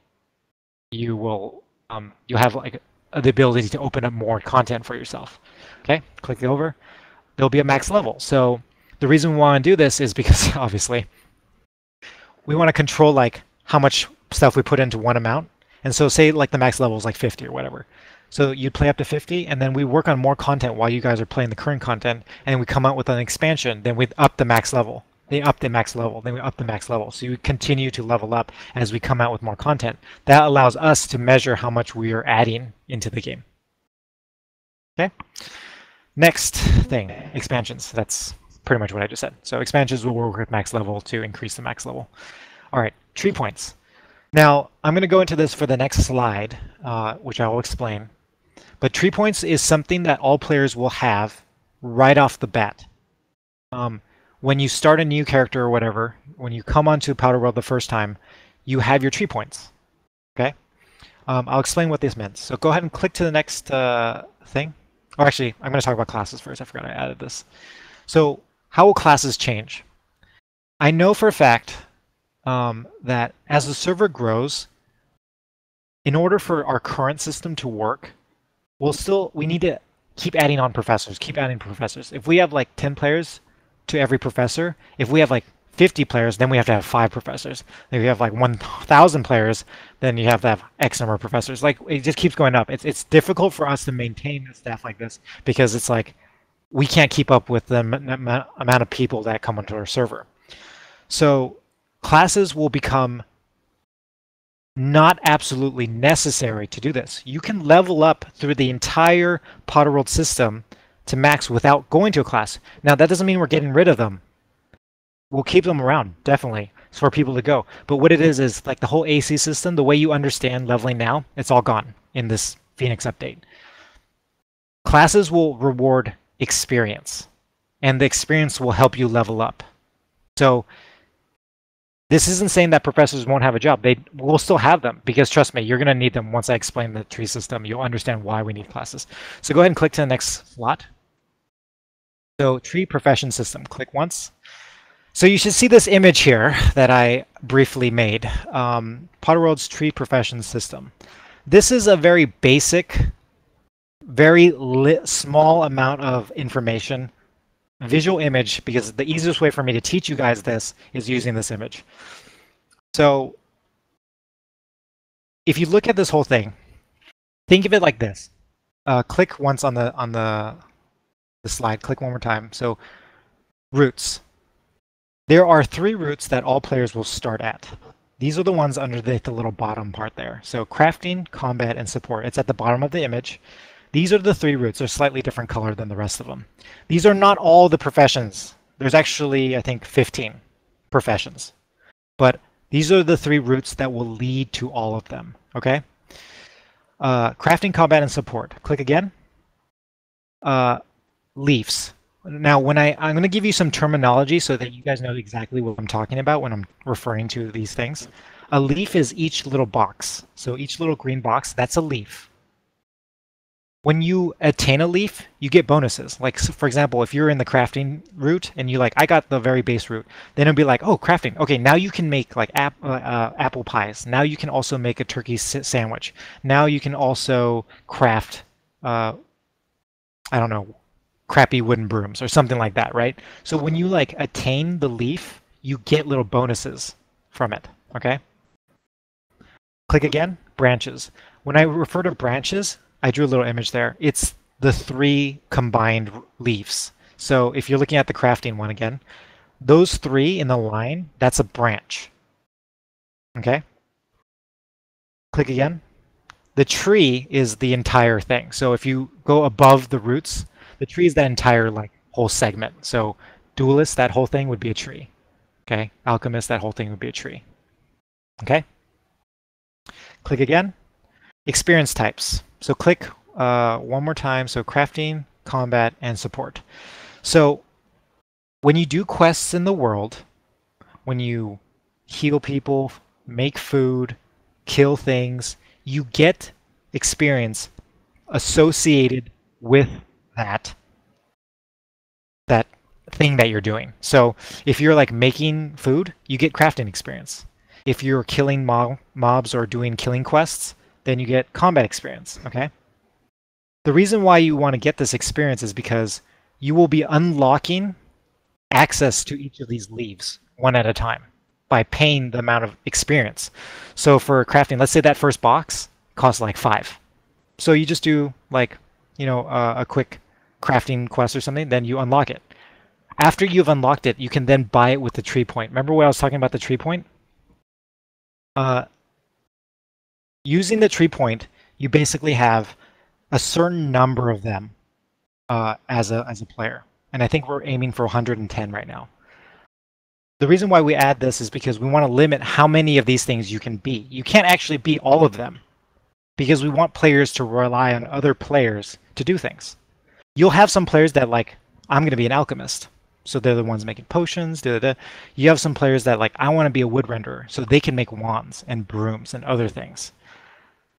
D: you will you'll have like the ability to open up more content for yourself. Okay, click over. There'll be a max level. So the reason we want to do this is because obviously we want to control like how much stuff we put into one amount. And so say like the max level is like 50 or whatever. So you'd play up to 50 and then we work on more content while you guys are playing the current content, and we come out with an expansion, then we up the max level. They up the max level, then we up the max level. So you continue to level up as we come out with more content. That allows us to measure how much we are adding into the game. Okay? Next thing, expansions. That's pretty much what I just said. So expansions will work with max level to increase the max level. All right, tree points. Now, I'm going to go into this for the next slide, which I will explain. But tree points is something that all players will have right off the bat. When you start a new character or whatever, when you come onto Potterworld the first time, you have your tree points. Okay? I'll explain what this meant. So go ahead and click to the next thing. Or actually, I'm going to talk about classes first. I forgot I added this. So how will classes change? I know for a fact that as the server grows, in order for our current system to work, we need to keep adding on professors, keep adding professors. If we have like 10 players to every professor, if we have like 50 players, then we have to have 5 professors. If you have like 1,000 players, then you have to have X number of professors. Like, it just keeps going up. It's difficult for us to maintain a staff like this because it's like we can't keep up with the amount of people that come onto our server. So classes will become not absolutely necessary to do this. You can level up through the entire Potterworld system to max without going to a class. Now, that doesn't mean we're getting rid of them. We'll keep them around, definitely, for people to go. But what it is like the whole AC system, the way you understand leveling now, it's all gone in this Phoenix update. Classes will reward experience, and the experience will help you level up. So this isn't saying that professors won't have a job. They will still have them, because trust me, you're going to need them. Once I explain the tree system, you'll understand why we need classes. So go ahead and click to the next slot. So tree profession system, click once. So you should see this image here that I briefly made, Potterworld's tree profession system. This is a very basic, very small amount of information, visual image, because the easiest way for me to teach you guys this is using this image. So if you look at this whole thing, think of it like this. Click once on the slide, click one more time. So roots. There are 3 roots that all players will start at. These are the ones under the little bottom part there. So crafting, combat, and support. It's at the bottom of the image. These are the 3 roots. They're slightly different color than the rest of them. These are not all the professions. There's actually, I think, 15 professions. But these are the 3 roots that will lead to all of them, okay? Crafting, combat, and support. Click again. Leaves. Now, when I'm going to give you some terminology so that you guys know exactly what I'm talking about when I'm referring to these things. A leaf is each little box. So each little green box, that's a leaf. When you attain a leaf, you get bonuses. Like, for example, if you're in the crafting route and you I got the very base route, then it'll be like, oh, crafting. Okay, now you can make like apple pies. Now you can also make a turkey sandwich. Now you can also craft, I don't know, crappy wooden brooms or something like that, right? So when you attain the leaf, you get little bonuses from it, okay? Click again, branches. When I refer to branches, I drew a little image there. It's the 3 combined leaves. So if you're looking at the crafting one again, those 3 in the line, that's a branch, okay? Click again. The tree is the entire thing. So if you go above the roots, the tree is that entire whole segment. So duelist, that whole thing would be a tree. Okay. Alchemist, that whole thing would be a tree. Okay. Click again. Experience types. So click one more time. So crafting, combat, and support. So when you do quests in the world, when you heal people, make food, kill things, you get experience associated with that thing that you're doing. So if you're making food, you get crafting experience. If you're killing mobs or doing killing quests, then you get combat experience, okay? The reason why you want to get this experience is because you will be unlocking access to each of these leaves one at a time by paying the amount of experience. So for crafting, let's say that first box costs 5. So you just do a quick crafting quest or something, then you unlock it. After you've unlocked it, you can then buy it with the tree point. Remember what I was talking about the tree point? Using the tree point, you basically have a certain number of them as a player. And I think we're aiming for 110 right now. The reason why we add this is because we want to limit how many of these things you can beat. You can't actually beat all of them because we want players to rely on other players to do things. You'll have some players that I'm going to be an alchemist. So they're the ones making potions. You have some players that I want to be a wood renderer. So they can make wands and brooms and other things.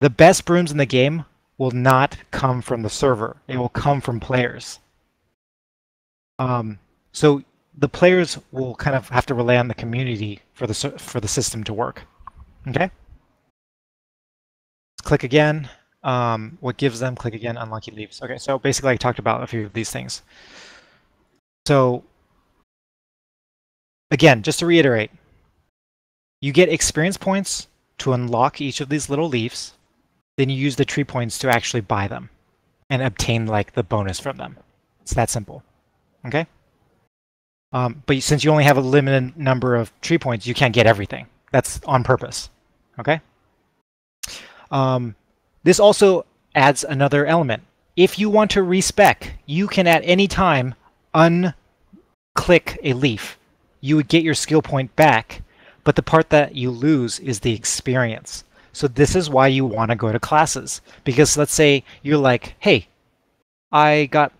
D: The best brooms in the game will not come from the server. It will come from players. So the players will kind of have to rely on the community for the system to work. Okay? Click again. what gives them, click again, unlucky leaves. Okay, so basically I talked about a few of these things. So again, just to reiterate, you get experience points to unlock each of these little leaves. Then you use the tree points to actually buy them and obtain like the bonus from them. It's that simple. Okay? But since you only have a limited number of tree points, you can't get everything. That's on purpose. Okay? This also adds another element. If you want to respec, you can at any time unclick a leaf. You would get your skill point back, but the part that you lose is the experience. So this is why you want to go to classes. Because let's say you're like, hey, I got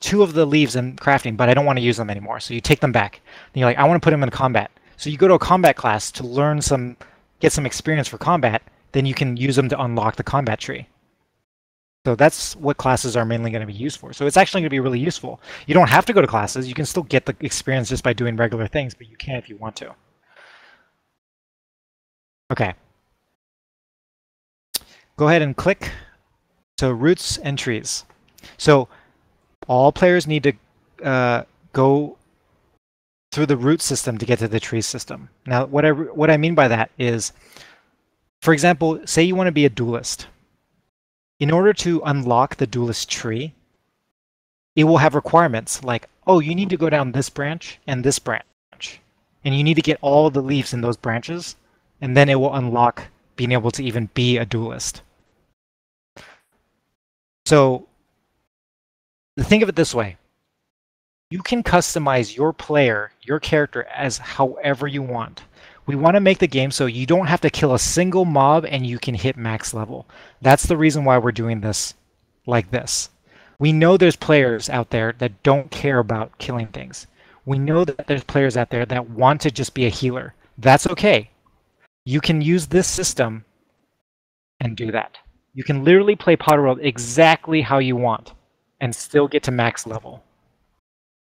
D: 2 of the leaves in crafting, but I don't want to use them anymore. So you take them back. And you're like, I want to put them in combat. So you go to a combat class to learn get some experience for combat. Then you can use them to unlock the combat tree. So that's what classes are mainly going to be used for. So it's actually going to be really useful. You don't have to go to classes. You can still get the experience just by doing regular things, but you can if you want to. Okay. Go ahead and click. So roots and trees. So all players need to go through the root system to get to the tree system. Now, what I mean by that is, for example, say you want to be a duelist. In order to unlock the duelist tree, it will have requirements like, oh, you need to go down this branch and this branch. And you need to get all the leaves in those branches, and then it will unlock being able to even be a duelist. So think of it this way. You can customize your player, your character, as however you want. We want to make the game so you don't have to kill a single mob and you can hit max level. That's the reason why we're doing this like this. We know there's players out there that don't care about killing things. We know that there's players out there that want to just be a healer. That's okay. You can use this system and do that. You can literally play Potterworld exactly how you want and still get to max level.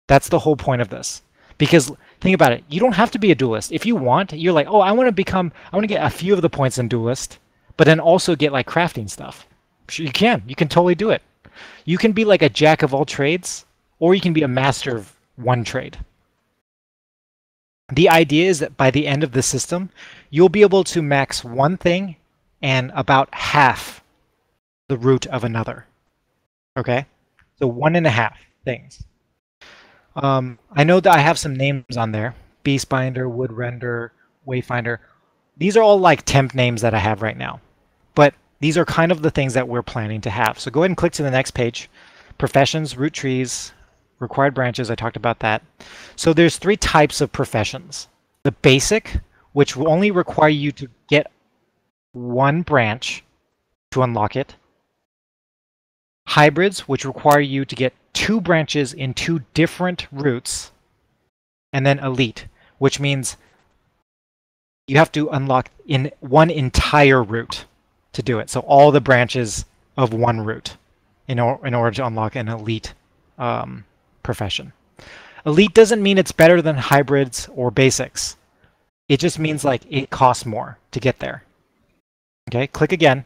D: That's the whole point of this. Because think about it, you don't have to be a duelist. If you want, you're like, oh, I want to get a few of the points in duelist, but then also get like crafting stuff. Sure, you can totally do it. You can be like a jack of all trades, or you can be a master of one trade. The idea is that by the end of the system, you'll be able to max one thing and about half the root of another. Okay? So 1.5 things. I know that I have some names on there. Beastbinder, Woodrender, Wayfinder. These are all like temp names that I have right now. But these are kind of the things that we're planning to have. So go ahead and click to the next page. Professions, root trees, required branches. I talked about that. So there's 3 types of professions. The basic, which will only require you to get 1 branch to unlock it. Hybrids, which require you to get 2 branches in 2 different roots. And then elite, which means you have to unlock in 1 entire root to do it. So all the branches of 1 root in order to unlock an elite profession. Elite doesn't mean it's better than hybrids or basics. It just means like it costs more to get there. Okay, click again.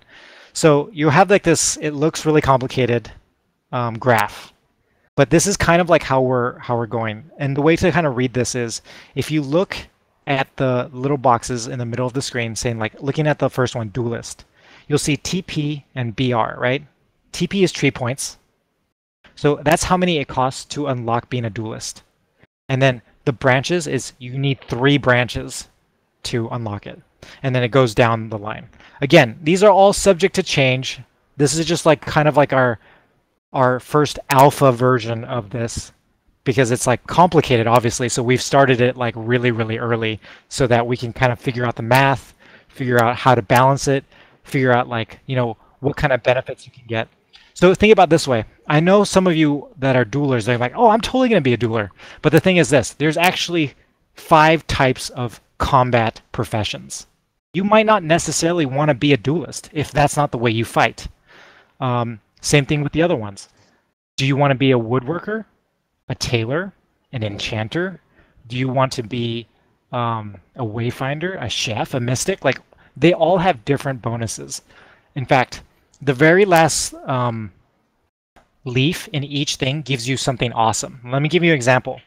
D: So you have like this, it looks really complicated graph. But this is kind of like how we're going. And the way to kind of read this is, if you look at the little boxes in the middle of the screen saying like, looking at the first one, duelist, you'll see TP and BR, right? TP is tree points. So that's how many it costs to unlock being a duelist. And then the branches is you need 3 branches to unlock it. And then it goes down the line. Again, these are all subject to change. This is just like kind of like our first alpha version of this, because it's like complicated, obviously. So we've started it like really, really early so that we can kind of figure out the math, figure out how to balance it, figure out like, you know, what kind of benefits you can get. So think about it this way. I know some of you that are duelers, they're like, oh, I'm totally going to be a dueler. But the thing is this, there's actually 5 types of combat professions. You might not necessarily want to be a duelist if that's not the way you fight. Same thing with the other ones. Do you want to be a woodworker, a tailor, an enchanter? Do you want to be a wayfinder, a chef, a mystic? Like, they all have different bonuses. In fact, the very last leaf in each thing gives you something awesome. Let me give you an example.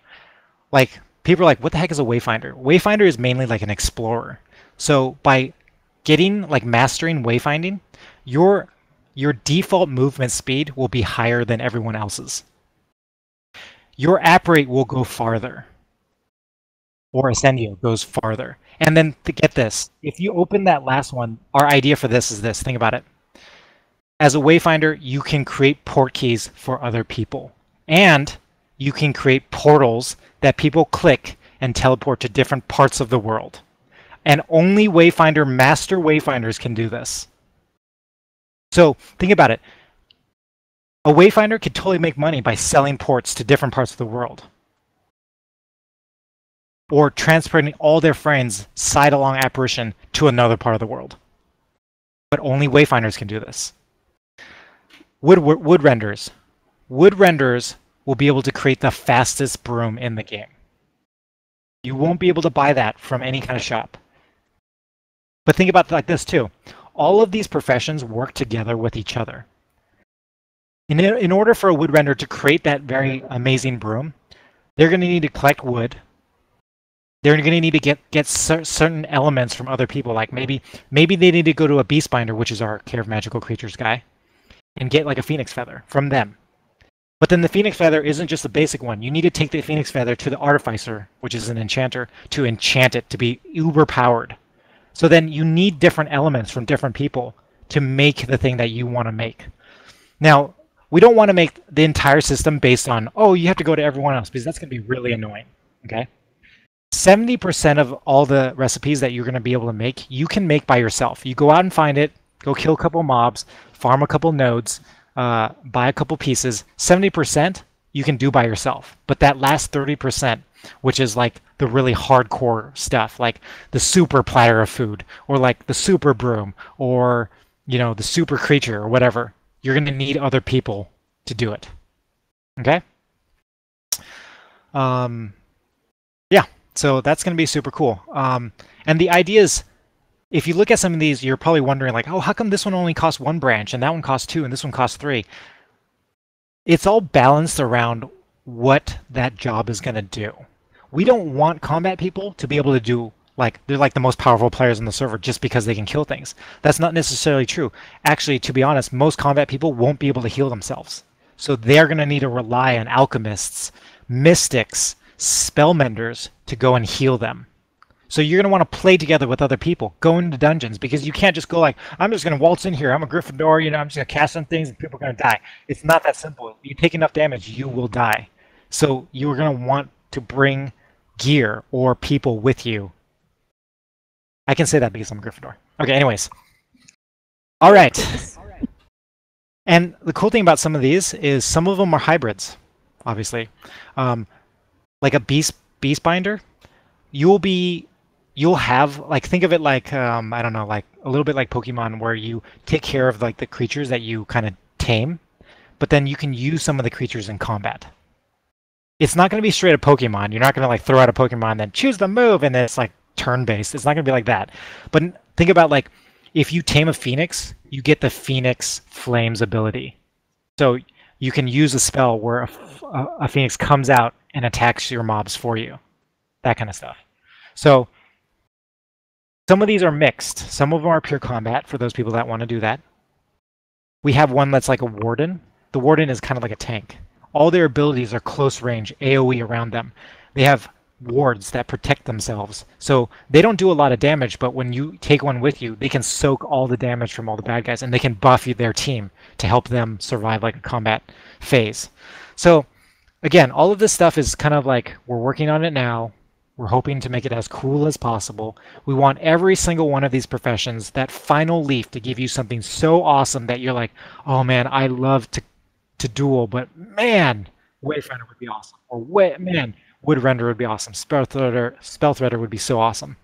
D: Like, people are like, what the heck is a wayfinder? Wayfinder is mainly like an explorer. So by getting, like, mastering wayfinding, your default movement speed will be higher than everyone else's. Your app rate will go farther. Or Ascendio goes farther. And then to get this, if you open that last one, our idea for this is this. Think about it. As a wayfinder, you can create port keys for other people. And you can create portals that people click and teleport to different parts of the world. And only Wayfinder master wayfinders can do this. So think about it. A wayfinder could totally make money by selling ports to different parts of the world. Or transporting all their friends side-along apparition to another part of the world. But only wayfinders can do this. Wood renders. Wood renders will be able to create the fastest broom in the game. You won't be able to buy that from any kind of shop. But think about it like this too. All of these professions work together with each other. In order for a wood render to create that very amazing broom, they're going to need to collect wood. They're going to need to get certain elements from other people. Like maybe they need to go to a beast binder, which is our Care of Magical Creatures guy, and get like a phoenix feather from them. But then the phoenix feather isn't just the basic one. You need to take the phoenix feather to the artificer, which is an enchanter, to enchant it to be uber powered. So then you need different elements from different people to make the thing that you want to make. Now, we don't want to make the entire system based on, oh, you have to go to everyone else, because that's going to be really annoying, okay? 70% of all the recipes that you're going to be able to make, you can make by yourself. You go out and find it, go kill a couple mobs, farm a couple nodes, buy a couple pieces. 70% you can do by yourself. But that last 30%, which is like the really hardcore stuff, like the super platter of food, or like the super broom, or, you know, the super creature, or whatever, you're going to need other people to do it. Okay? Yeah, so that's going to be super cool. And the idea is, if you look at some of these, you're probably wondering like, oh, how come this one only costs 1 branch and that one costs 2 and this one costs 3? It's all balanced around what that job is going to do. We don't want combat people to be able to do, like, they're like the most powerful players on the server just because they can kill things. That's not necessarily true. Actually, to be honest, most combat people won't be able to heal themselves. So they're going to need to rely on alchemists, mystics, spellmenders to go and heal them. So you're going to want to play together with other people, go into dungeons, because you can't just go like, I'm just going to waltz in here, I'm a Gryffindor, you know, I'm just going to cast some things and people are going to die. It's not that simple. You take enough damage, you will die. So you're going to want to bring gear or people with you. I can say that because I'm a Gryffindor. Okay, anyways. All right. And the cool thing about some of these is some of them are hybrids, obviously. Like a beast binder, you'll have, like, think of it like, I don't know, like a little bit like Pokemon, where you take care of like the creatures that you kind of tame, but then you can use some of the creatures in combat. It's not going to be straight up Pokemon. You're not going to like throw out a Pokemon, then choose the move, and then it's like turn-based. It's not going to be like that. But think about, like, if you tame a Phoenix, you get the Phoenix Flames ability. So you can use a spell where a Phoenix comes out and attacks your mobs for you. That kind of stuff. So some of these are mixed. Some of them are pure combat for those people that want to do that. We have one that's like a Warden. The Warden is kind of like a tank. All their abilities are close range, AoE around them. They have wards that protect themselves. So they don't do a lot of damage, but when you take one with you, they can soak all the damage from all the bad guys, and they can buff their team to help them survive like a combat phase. So again, all of this stuff is kind of like, we're working on it now. We're hoping to make it as cool as possible. We want every single one of these professions, that final leaf, to give you something so awesome that you're like, oh man, I love to duel, but man, Wayfinder would be awesome. Or man, Wood Render would be awesome. Spell Threader would be so awesome.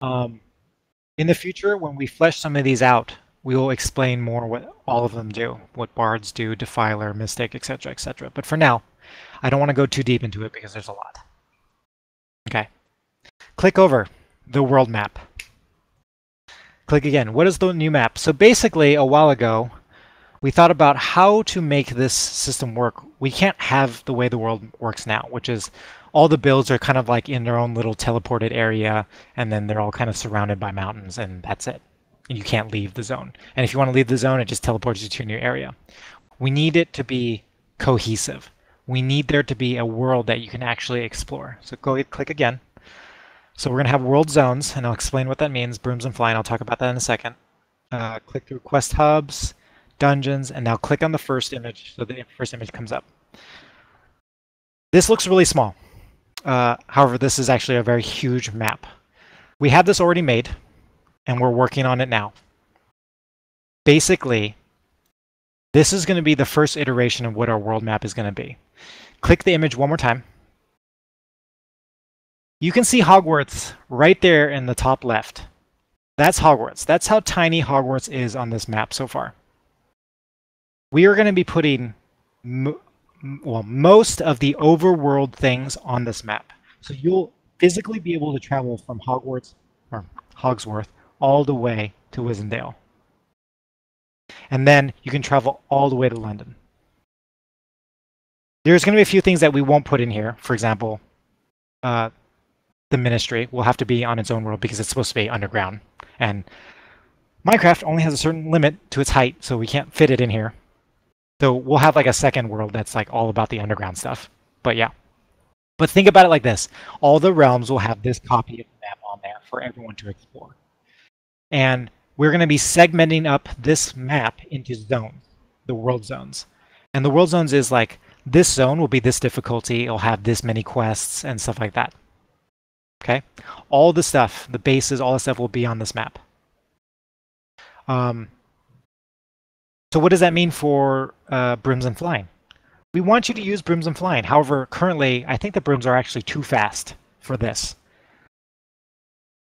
D: In the future, when we flesh some of these out, we will explain more what all of them do, what bards do, Defiler, Mystic, etc., etc. But for now, I don't want to go too deep into it because there's a lot. Okay. Click over the world map. Click again. What is the new map? So basically, a while ago, we thought about how to make this system work. We can't have the way the world works now, which is all the builds are kind of like in their own little teleported area, and then they're all kind of surrounded by mountains, and that's it. And you can't leave the zone. And if you want to leave the zone, it just teleports you to a new area. We need it to be cohesive. We need there to be a world that you can actually explore. So go ahead, click again. So we're going to have world zones, and I'll explain what that means, brooms and flying. I'll talk about that in a second. Click through quest hubs, dungeons, and now click on the first image so the first image comes up. This looks really small. However, this is actually a very huge map. We have this already made, and we're working on it now. Basically, this is going to be the first iteration of what our world map is going to be. Click the image one more time. You can see Hogwarts right there in the top left. That's Hogwarts. That's how tiny Hogwarts is on this map so far. We are going to be putting most of the overworld things on this map. So you'll physically be able to travel from Hogwarts, or Hogsworth, all the way to Wizendale. And then you can travel all the way to London. There's going to be a few things that we won't put in here. For example, the Ministry will have to be on its own world because it's supposed to be underground. And Minecraft only has a certain limit to its height, so we can't fit it in here. So we'll have like a second world that's like all about the underground stuff. But yeah. But think about it like this. All the realms will have this copy of the map on there for everyone to explore. And we're going to be segmenting up this map into zones, the world zones. And the world zones is like, this zone will be this difficulty, it'll have this many quests and stuff like that. Okay? All the stuff, the bases, all the stuff will be on this map. So what does that mean for brooms and flying? We want you to use brooms and flying. However, currently, I think the brooms are actually too fast for this.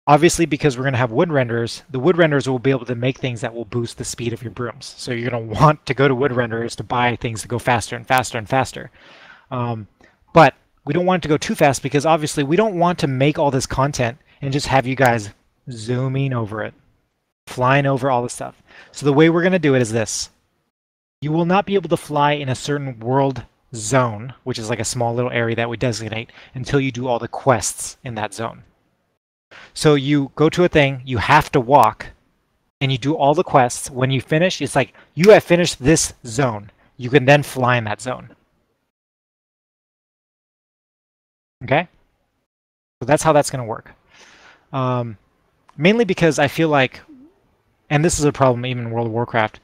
D: Obviously, because we're going to have wood renderers, the wood renderers will be able to make things that will boost the speed of your brooms. So you're going to want to go to wood renderers to buy things that go faster and faster and faster. But we don't want it to go too fast because obviously we don't want to make all this content and just have you guys zooming over it, flying over all the stuff. So the way we're going to do it is this. You will not be able to fly in a certain world zone, which is like a small little area that we designate, until you do all the quests in that zone. So you go to a thing, you have to walk, and you do all the quests. When you finish, it's like, you have finished this zone. You can then fly in that zone. Okay? So that's how that's going to work. Mainly because I feel like, and this is a problem even in World of Warcraft,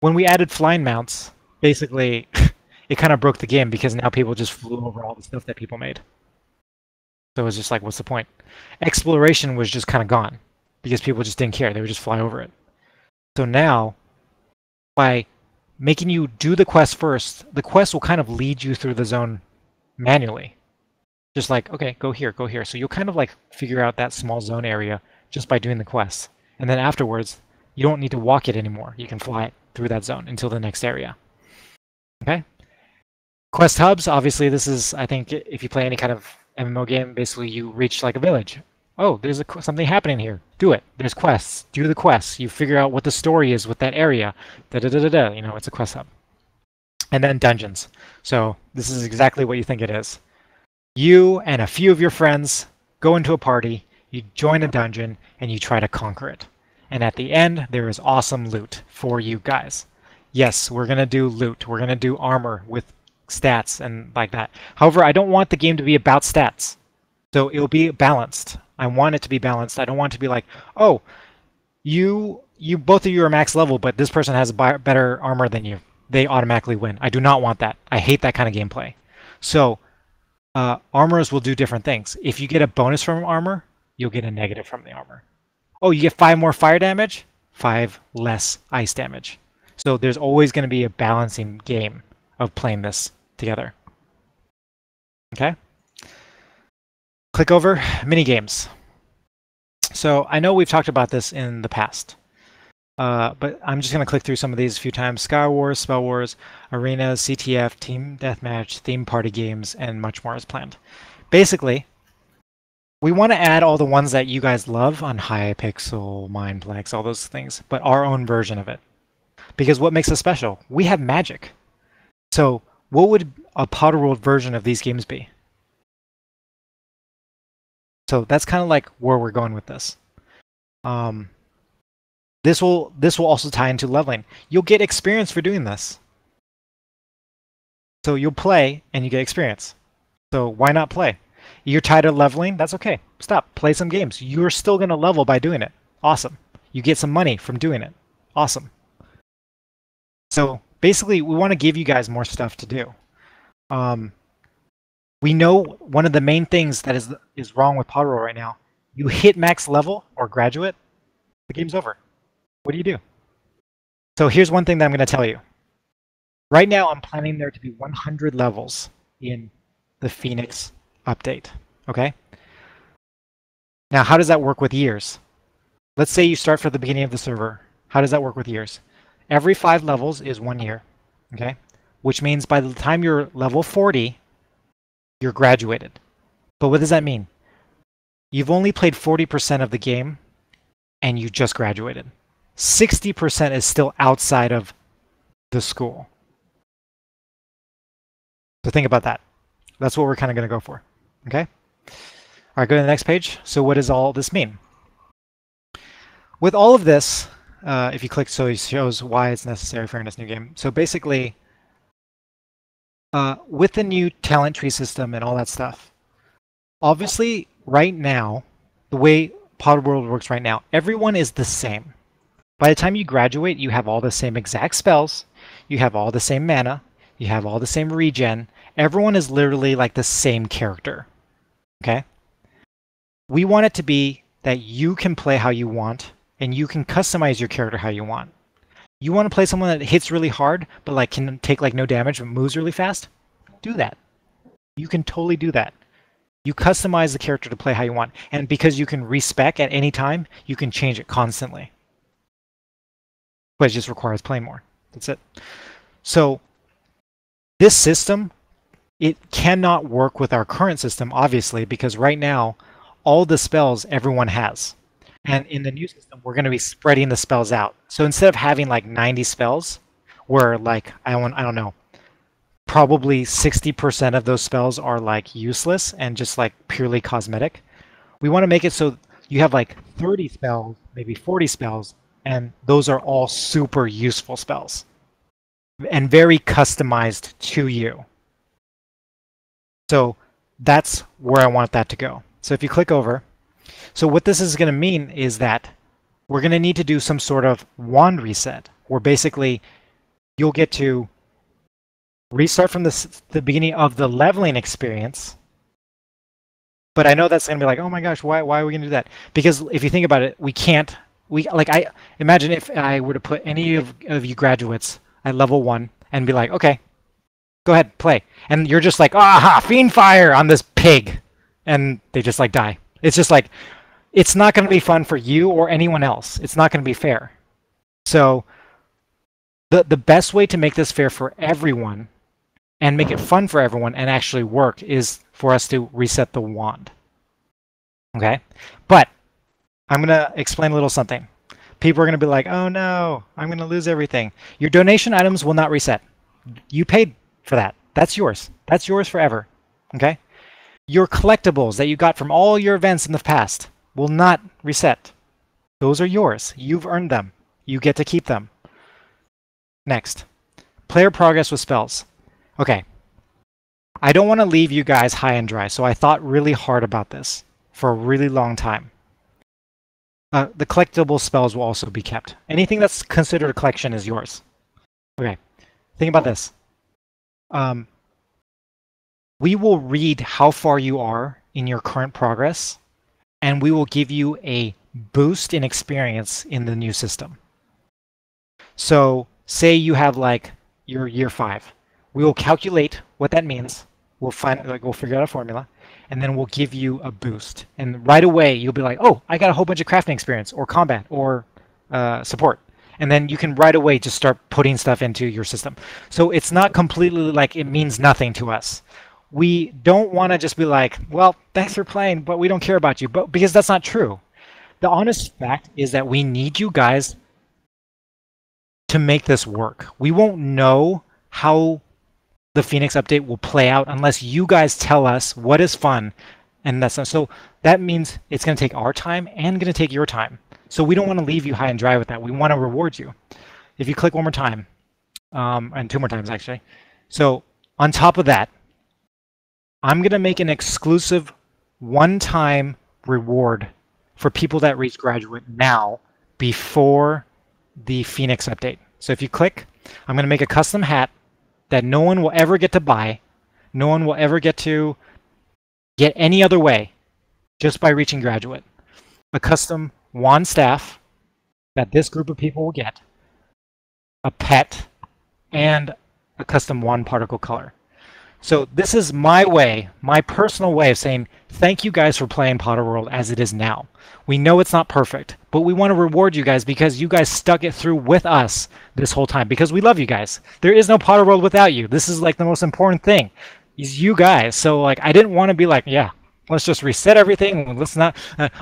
D: when we added flying mounts, basically, it kind of broke the game because now people just flew over all the stuff that people made. So it was just like, what's the point? Exploration was just kind of gone because people just didn't care. They would just fly over it. So now, by making you do the quest first, the quest will kind of lead you through the zone manually. Just like, okay, go here, go here. So you'll kind of like figure out that small zone area just by doing the quests. And then afterwards, you don't need to walk it anymore. You can fly it through that zone until the next area. Okay? Quest hubs, obviously this is, I think, if you play any kind of MMO game, basically you reach like a village. Oh, there's something happening here. Do it. There's quests. Do the quests. You figure out what the story is with that area. Da-da-da-da-da. You know, it's a quest hub. And then dungeons. So this is exactly what you think it is. You and a few of your friends go into a party, you join a dungeon, and you try to conquer it. And at the end, there is awesome loot for you guys. Yes, we're going to do loot. We're going to do armor with stats and like that. However, I don't want the game to be about stats. So it'll be balanced. I want it to be balanced. I don't want it to be like, oh, you both of you are max level, but this person has better armor than you. They automatically win. I do not want that. I hate that kind of gameplay. So armors will do different things. If you get a bonus from armor, you'll get a negative from the armor. Oh, you get 5 more fire damage, 5 less ice damage. So there's always going to be a balancing game of playing this together. Okay? Click over Minigames. So I know we've talked about this in the past, but I'm just going to click through some of these a few times. Sky Wars, Spell Wars, Arenas, CTF, Team Deathmatch, Theme Party Games, and much more is planned. Basically, we want to add all the ones that you guys love on Hypixel, Mineplex, all those things, but our own version of it. Because what makes us special? We have magic. So what would a Potterworld version of these games be? So that's kind of like where we're going with this. This will also tie into leveling. You'll get experience for doing this. So you'll play and you get experience. So why not play? You're tired of leveling? That's okay. Stop. Play some games. You're still going to level by doing it. Awesome. You get some money from doing it. Awesome. So basically, we want to give you guys more stuff to do. We know one of the main things that is wrong with Potterworld right now. You hit max level or graduate, the game's over. What do you do? So here's one thing that I'm going to tell you. Right now, I'm planning there to be 100 levels in the Phoenix update. Okay? Now, how does that work with years? Let's say you start from the beginning of the server. How does that work with years? Every 5 levels is 1 year. Okay? Which means by the time you're level 40, you're graduated. But what does that mean? You've only played 40% of the game and you just graduated. 60% is still outside of the school. So think about that. That's what we're kind of going to go for. Okay? All right, go to the next page. So what does all this mean? With all of this, if you click, so it shows why it's necessary for this new game. So basically, with the new talent tree system and all that stuff, obviously right now, the way Potterworld works right now, everyone is the same. By the time you graduate, you have all the same exact spells, you have all the same mana, you have all the same regen. Everyone is literally like the same character. Okay? We want it to be that you can play how you want and you can customize your character how you want. You want to play someone that hits really hard but like can take like no damage but moves really fast? Do that. You can totally do that. You customize the character to play how you want, and because you can respec at any time, you can change it constantly. But it just requires playing more. That's it. So this system, it cannot work with our current system, obviously, because right now, all the spells everyone has. And in the new system, we're going to be spreading the spells out. So instead of having like 90 spells, where like, I don't know, probably 60% of those spells are like useless and just like purely cosmetic. We want to make it so you have like 30 spells, maybe 40 spells, and those are all super useful spells and very customized to you. So that's where I want that to go. So if you click over, so what this is going to mean is that we're going to need to do some sort of wand reset, where basically you'll get to restart from the beginning of the leveling experience. But I know that's going to be like, oh my gosh, why are we going to do that? Because if you think about it, I imagine if I were to put any of you graduates at level 1 and be like, okay, go ahead, play. And you're just like, aha, fiend fire on this pig. And they just like die. It's just like, it's not going to be fun for you or anyone else. It's not going to be fair. So the best way to make this fair for everyone and make it fun for everyone and actually work is for us to reset the wand. Okay? But I'm going to explain a little something. People are going to be like, oh no, I'm going to lose everything. Your donation items will not reset. You paid for that. That's yours. That's yours forever. Okay? Your collectibles that you got from all your events in the past will not reset. Those are yours. You've earned them. You get to keep them. Next. Player progress with spells. Okay. I don't want to leave you guys high and dry, so I thought really hard about this for a really long time. The collectible spells will also be kept. Anything that's considered a collection is yours. Okay. Think about this. We will read how far you are in your current progress, and we will give you a boost in experience in the new system. So say you have like your year 5. We will calculate what that means. We'll figure out a formula, and then we'll give you a boost. And right away, you'll be like, oh, I got a whole bunch of crafting experience or combat or support. And then you can right away just start putting stuff into your system. So it's not completely like it means nothing to us. we don't want to just be like, well, thanks for playing, but we don't care about you, but because that's not true. The honest fact is that we need you guys to make this work. We won't know how the Phoenix update will play out unless you guys tell us what is fun. And that's so that means it's going to take our time and going to take your time. So we don't want to leave you high and dry with that. We want to reward you. If you click one more time, and 2 more times actually. So on top of that, I'm going to make an exclusive one-time reward for people that reach graduate now before the Phoenix update. So if you click, I'm going to make a custom hat that no one will ever get to buy. No one will ever get to get any other way just by reaching graduate. A custom wand staff that this group of people will get, a pet, and a custom wand particle color. So this is my way, my personal way of saying thank you guys for playing Potterworld as it is now. We know it's not perfect, but we want to reward you guys because you guys stuck it through with us this whole time because we love you guys. There is no Potterworld without you. This is like the most important thing is you guys. So like I didn't want to be like, yeah, let's just reset everything. Let's not,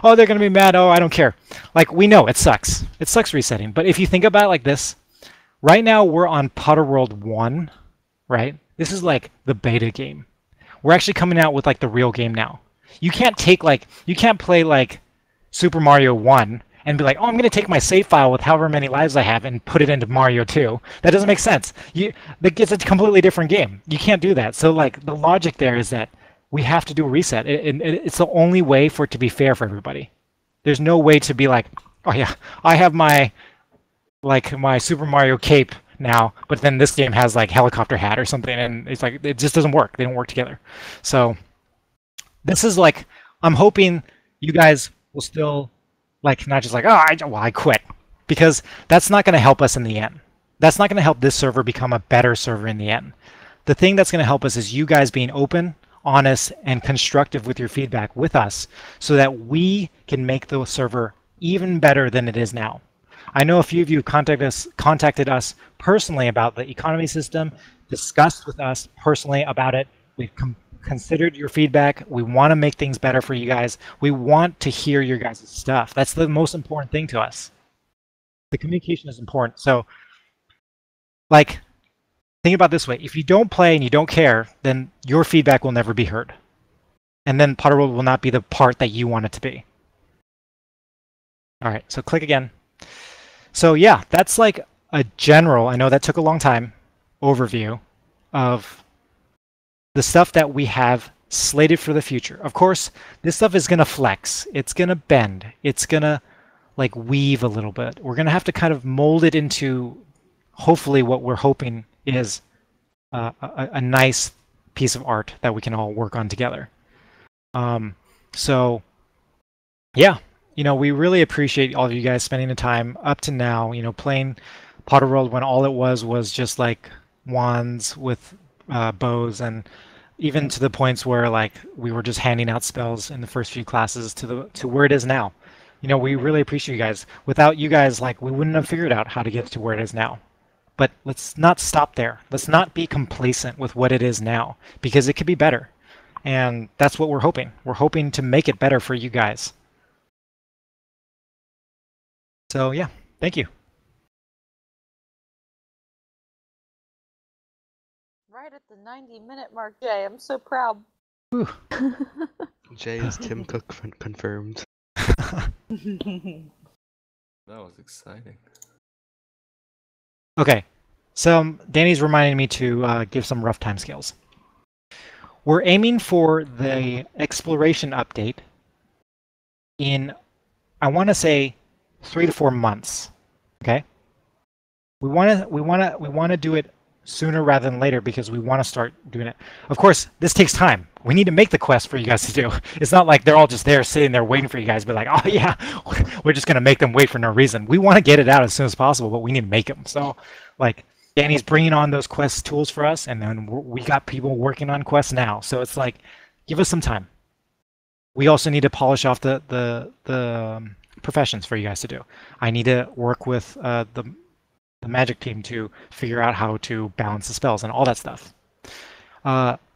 D: oh, they're going to be mad. Oh, I don't care. Like we know it sucks. It sucks resetting. But if you think about it like this, right now we're on Potterworld 1, right? This is like the beta game. We're actually coming out with like the real game now. You can't take like, you can't play like Super Mario 1 and be like, oh, I'm going to take my save file with however many lives I have and put it into Mario 2. That doesn't make sense. It's a completely different game. You can't do that. So like the logic there is that we have to do a reset. It's the only way for it to be fair for everybody. There's no way to be like, oh yeah, I have my Super Mario cape now, but then this game has like helicopter hat or something, and it's like it just doesn't work. They don't work together. So this is like, I'm hoping you guys will still like not just like, oh, I quit, because that's not going to help us in the end. That's not going to help this server become a better server in the end. The thing that's going to help us is you guys being open, honest, and constructive with your feedback with us so that we can make the server even better than it is now. I know a few of you contacted us personally about the economy system, discussed with us personally about it. We've considered your feedback. We want to make things better for you guys. We want to hear your guys' stuff. That's the most important thing to us. The communication is important. So, like, think about it this way. If you don't play and you don't care, then your feedback will never be heard. And then Potterworld will not be the part that you want it to be. All right, so click again. So yeah, that's like a general, I know that took a long time, overview of the stuff that we have slated for the future. Of course, this stuff is going to flex. It's going to bend. It's going to like weave a little bit. We're going to have to kind of mold it into hopefully what we're hoping is a nice piece of art that we can all work on together. So yeah. You know, we really appreciate all of you guys spending the time up to now, you know, playing Potterworld when all it was just like wands with bows, and even to the points where like we were just handing out spells in the first few classes to where it is now. You know, we really appreciate you guys. Without you guys, like we wouldn't have figured out how to get to where it is now. But let's not stop there. Let's not be complacent with what it is now, because it could be better. And that's what we're hoping. We're hoping to make it better for you guys. So yeah, thank you.
F: Right at the 90-minute mark, Jay. I'm so proud.
D: Whew.
H: Jay is Tim Cook confirmed.
G: That was exciting.
D: Okay, so Danny's reminding me to give some rough timescales. We're aiming for the exploration update in, I want to say, 3 to 4 months. Okay. We want to do it sooner rather than later because we want to start doing it. Of course, this takes time. We need to make the quest for you guys to do. It's not like they're all just there sitting there waiting for you guys to be like, oh yeah, we're just going to make them wait for no reason. We want to get it out as soon as possible, but we need to make them. So like Danny's bringing on those quest tools for us, and then we got people working on quests now. So it's like, give us some time. We also need to polish off the professions for you guys to do. I need to work with the magic team to figure out how to balance the spells and all that stuff.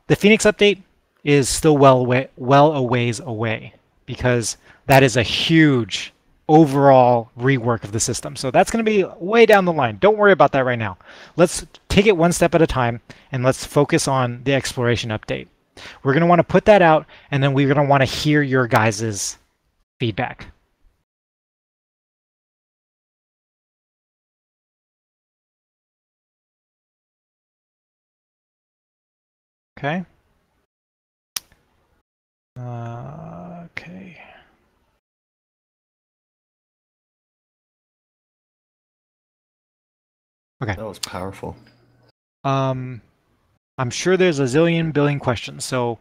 D: the Phoenix update is still well a ways away, because that is a huge overall rework of the system. So that's going to be way down the line. Don't worry about that right now. Let's take it one step at a time, and let's focus on the exploration update. We're going to want to put that out, and then we're going to want to hear your guys' feedback. Okay. Okay. Okay.
G: That was powerful.
D: I'm sure there's a zillion billion questions, so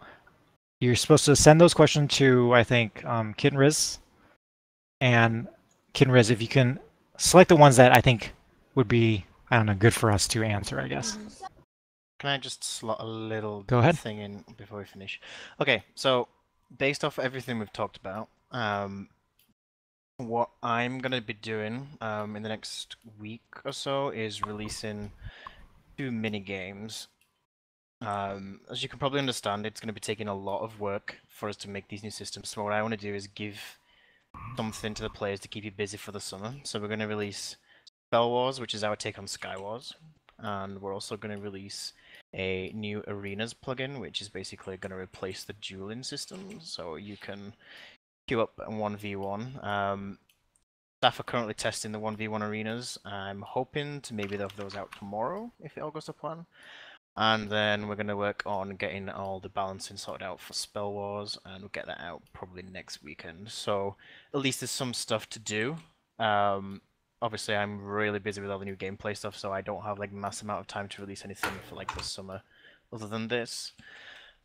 D: you're supposed to send those questions to, I think, Kit and Rhiz. And Kit and Rhiz, if you can select the ones that I think would be, I don't know, good for us to answer, I guess.
E: Can I just slot a little
D: Go ahead.
E: thing in before we finish? Okay, so based off everything we've talked about, what I'm going to be doing in the next week or so is releasing 2 mini-games. As you can probably understand, it's going to be taking a lot of work for us to make these new systems. So what I want to do is give something to the players to keep you busy for the summer. So we're going to release Spell Wars, which is our take on Sky Wars. And we're also going to release a new Arenas plugin, which is basically going to replace the dueling system. So you can queue up in 1v1. Staff are currently testing the 1v1 arenas. I'm hoping to maybe have those out tomorrow, if it all goes to plan. And then we're going to work on getting all the balancing sorted out for Spell Wars, and we'll get that out probably next weekend. So at least there's some stuff to do. Obviously, I'm really busy with all the new gameplay stuff, so I don't have like mass amount of time to release anything for like this summer other than this.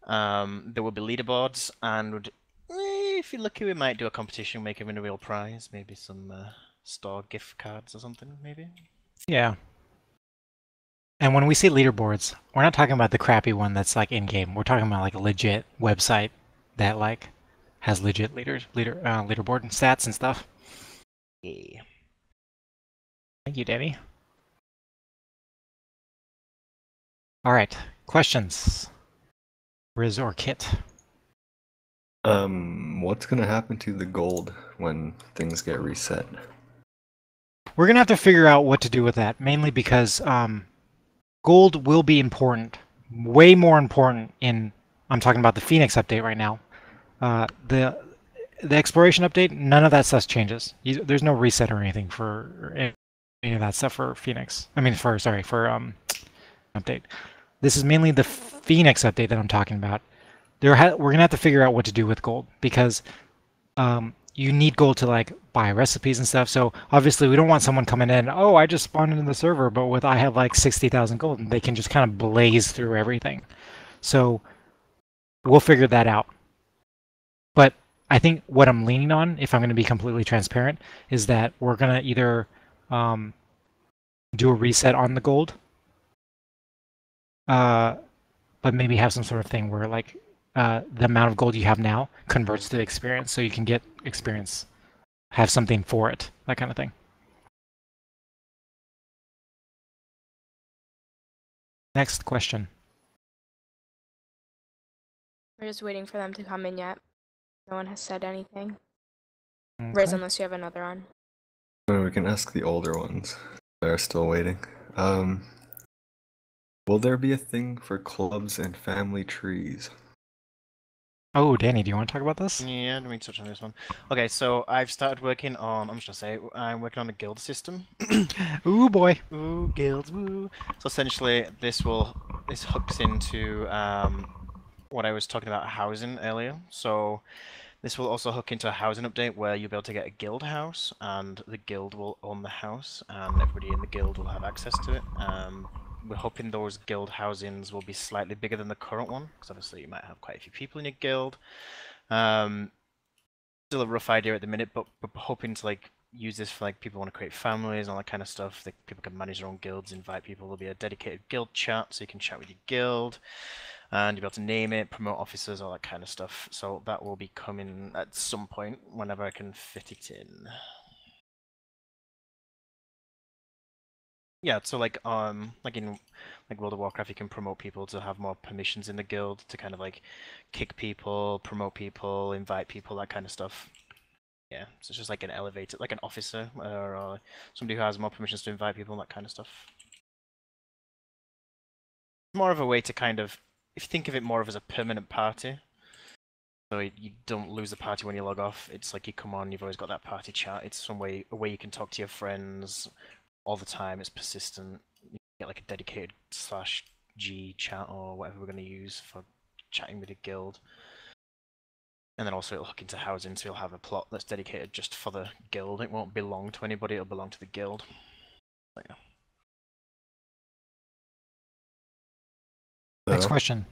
E: There will be leaderboards, and if you're lucky, we might do a competition, make a win a real prize, maybe some store gift cards or something, maybe.
D: Yeah. And when we say leaderboards, we're not talking about the crappy one that's like in-game. We're talking about like a legit website that like has legit leaderboard and stats and stuff.
E: Yeah.
D: Thank you, Danny. All right, questions. Rhiz or Kit?
G: What's gonna happen to the gold when things get reset?
D: We're gonna have to figure out what to do with that, mainly because gold will be important, way more important in. I'm talking about the Phoenix update right now. The exploration update, none of that stuff changes. There's no reset or anything for any of that stuff for Phoenix. I mean, for update. This is mainly the Phoenix update that I'm talking about. We're gonna have to figure out what to do with gold, because you need gold to like buy recipes and stuff. So obviously we don't want someone coming in, oh, I just spawned into the server, but I have like 60,000 gold, and they can just kind of blaze through everything. So we'll figure that out. But I think what I'm leaning on, if I'm going to be completely transparent, is that we're going to either do a reset on the gold, but maybe have some sort of thing where like the amount of gold you have now converts to experience, so you can get experience, have something for it, that kind of thing. Next question.
B: We're just waiting for them to come in yet. No one has said anything.
D: Okay.
B: Riz, unless you have another on.
G: Well, we can ask the older ones. They're still waiting. Will there be a thing for clubs and family trees?
D: Oh, Danny, do you want to talk about this?
E: Yeah, let me touch on this one. Okay, so I've started working on, I'm just gonna say, I'm working on a guild system.
D: Ooh, boy.
E: Ooh, guilds, woo. So essentially, this hooks into what I was talking about housing earlier. So this will also hook into a housing update where you'll be able to get a guild house, and the guild will own the house, and everybody in the guild will have access to it. We're hoping those guild housings will be slightly bigger than the current one, because obviously you might have quite a few people in your guild. Still a rough idea at the minute, but we're hoping to like use this for like people who want to create families and all that kind of stuff. That people can manage their own guilds, invite people. There'll be a dedicated guild chat, so you can chat with your guild, and you'll be able to name it, promote officers, all that kind of stuff. So that will be coming at some point whenever I can fit it in. Yeah, so like in World of Warcraft, you can promote people to have more permissions in the guild to kind of like kick people, promote people, invite people, that kind of stuff. Yeah, so it's just like an elevator, like an officer or somebody who has more permissions to invite people and that kind of stuff. More of a way to kind of, if you think of it more of as a permanent party, so you don't lose the party when you log off. It's like you come on, you've always got that party chat. It's a way you can talk to your friends all the time. It's persistent. You get like a dedicated /G chat or whatever we're going to use for chatting with the guild. And then also it'll hook into housing, so you'll have a plot that's dedicated just for the guild. It won't belong to anybody, it'll belong to the guild. So, yeah.
D: Next question.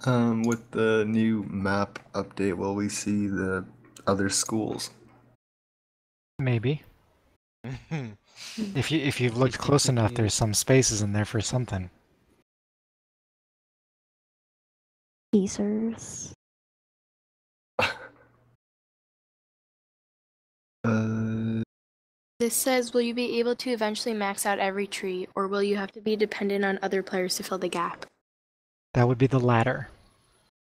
G: With the new map update, will we see the other schools?
D: Maybe. If you've looked close enough, there's some spaces in there for something.
A: Teasers.
B: This says, will you be able to eventually max out every tree, or will you have to be dependent on other players to fill the gap?
D: That would be the latter.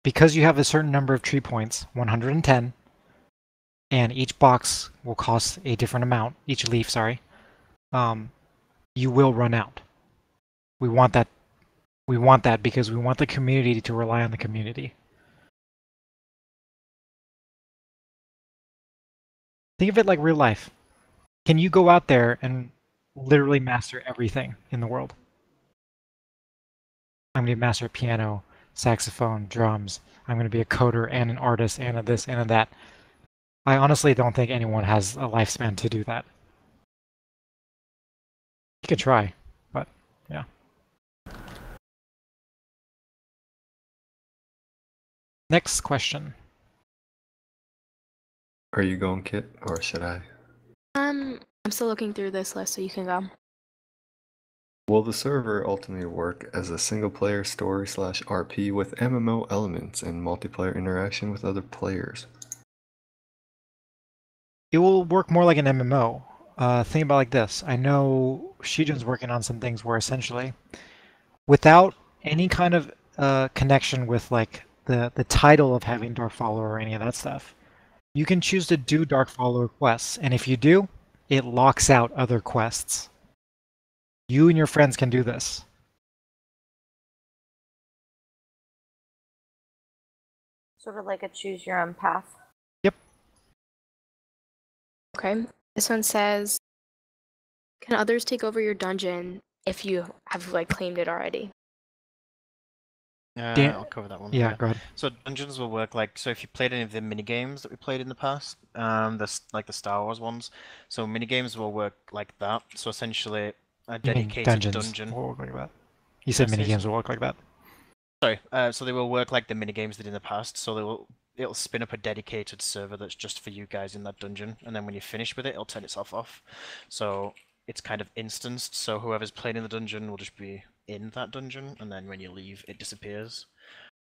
D: Because you have a certain number of tree points, 110, and each box will cost a different amount, each leaf, sorry, you will run out. We want that because we want the community to rely on the community. Think of it like real life. Can you go out there and literally master everything in the world? I'm going to master piano, saxophone, drums. I'm going to be a coder and an artist and a this and a that. I honestly don't think anyone has a lifespan to do that. You could try, but yeah. Next question.
G: Are you going, Kit, or should I?
B: I'm still looking through this list, so you can go.
G: Will the server ultimately work as a single-player story/RP with MMO elements and multiplayer interaction with other players?
D: It will work more like an MMO. Think about it like this. I know Shijun's working on some things where essentially, without any kind of connection with like the title of having Darkfollower or any of that stuff, you can choose to do Darkfollower quests, and if you do, it locks out other quests. You and your friends can do this.
F: Sort of like a choose your own path.
D: Yep.
B: Okay. This one says, can others take over your dungeon if you have like claimed it already?
E: I'll cover that one.
D: Yeah, go ahead.
E: So dungeons will work like, so if you played any of the minigames that we played in the past, like the Star Wars ones, so minigames will work like that. So essentially, a dedicated dungeon.
D: Will work like that. You said minigames will work like that.
E: Sorry, so they will work like the minigames did in the past. So it'll spin up a dedicated server that's just for you guys in that dungeon, and then when you finish with it, it'll turn itself off. So it's kind of instanced. So whoever's playing in the dungeon will just be in that dungeon, and then when you leave, it disappears.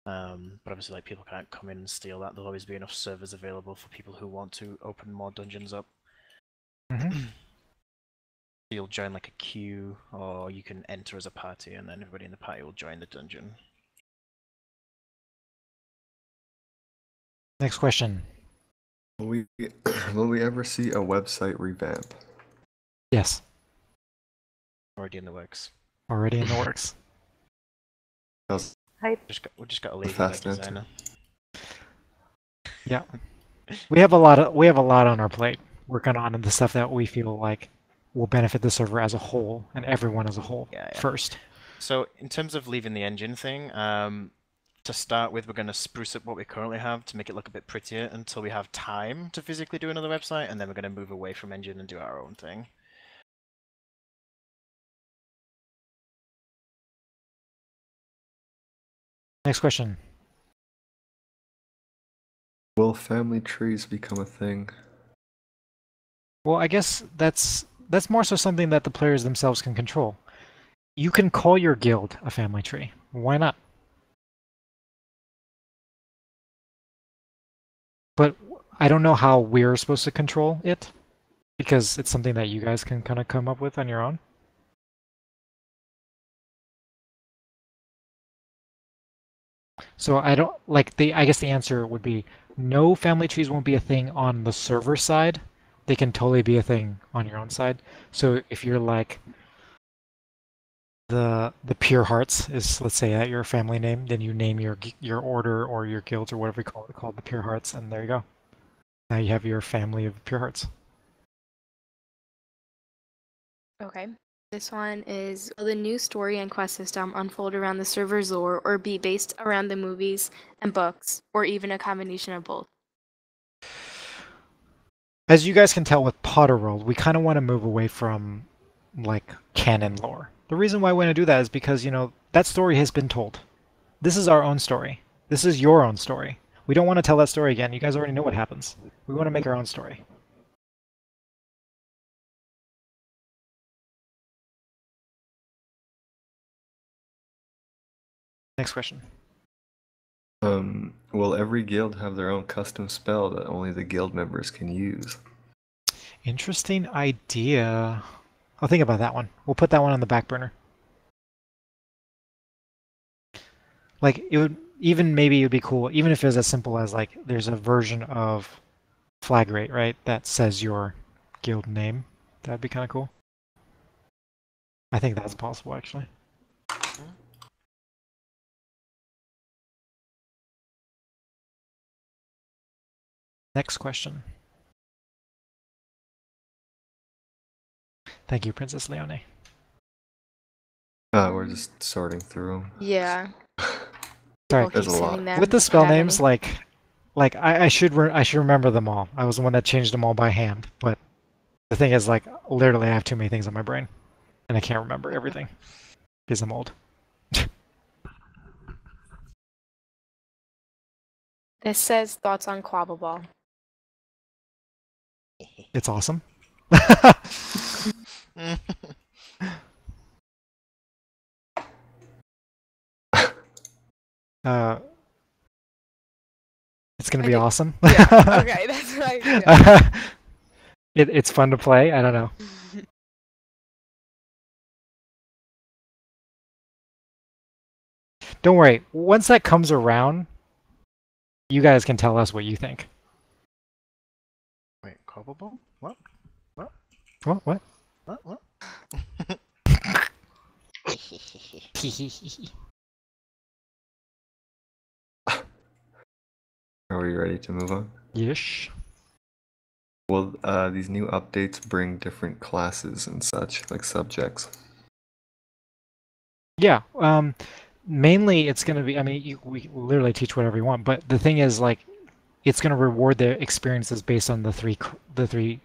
E: But obviously, like, people can't come in and steal that. There'll always be enough servers available for people who want to open more dungeons up. You'll join like a queue, or you can enter as a party, and then everybody in the party will join the dungeon.
D: Next question.
G: Will we ever see a website revamp?
D: Yes.
E: Already in the works.
D: Already in the works.
F: Hype.
E: We just got a lady
G: Fast
E: web
G: answer.
E: designer.
D: Yeah. We have a lot on our plate working on the stuff that we feel like will benefit the server as a whole and everyone as a whole first.
E: So in terms of leaving the engine thing, to start with, we're going to spruce up what we currently have to make it look a bit prettier until we have time to physically do another website, and then we're going to move away from engine and do our own thing.
D: Next question.
G: Will family trees become a thing?
D: Well, I guess that's more so something that the players themselves can control. You can call your guild a family tree. Why not? But I don't know how we're supposed to control it, because it's something that you guys can kind of come up with on your own. So I don't like the. I guess the answer would be no. Family trees won't be a thing on the server side. They can totally be a thing on your own side. So if you're like the Pure Hearts is, let's say that your family name, then you name your order or your guilds or whatever you call it, called the Pure Hearts, and there you go. Now you have your family of Pure Hearts.
B: Okay. This one is, will the new story and quest system unfold around the server's lore or be based around the movies and books, or even a combination of both?
D: As you guys can tell with Potterworld, we kind of want to move away from like canon lore. The reason why we want to do that is because, you know, that story has been told. This is our own story. This is your own story. We don't want to tell that story again. You guys already know what happens. We want to make our own story. Next question.
G: Will every guild have their own custom spell that only the guild members can use?
D: Interesting idea. I'll think about that one. We'll put that one on the back burner. Like, it would, even maybe it would be cool, even if it was as simple as like, there's a version of Flag Rate, right, that says your guild name. That'd be kind of cool. I think that's possible, actually. Next question. Thank you, Princess Leone.
G: We're just sorting through them.
B: Yeah.
D: Sorry,
G: there's a lot.
D: with the spell names, like I should remember them all. I was the one that changed them all by hand, but the thing is, like, literally, I have too many things on my brain, and I can't remember everything because I'm old.
B: This says thoughts on Quabblerball.
D: It's awesome. It's gonna be awesome.
B: Yeah, okay, that's right.
D: It's fun to play. I don't know. Don't worry. Once that comes around, you guys can tell us what you think.
E: Wait, Cobblepot? What? What?
D: What? What?
E: What?
G: Are we ready to move on?
D: Yes.
G: Will these new updates bring different classes and such, like subjects?
D: Yeah. Mainly it's gonna be. I mean, we literally teach whatever you want, but the thing is, like, it's gonna reward the experiences based on the three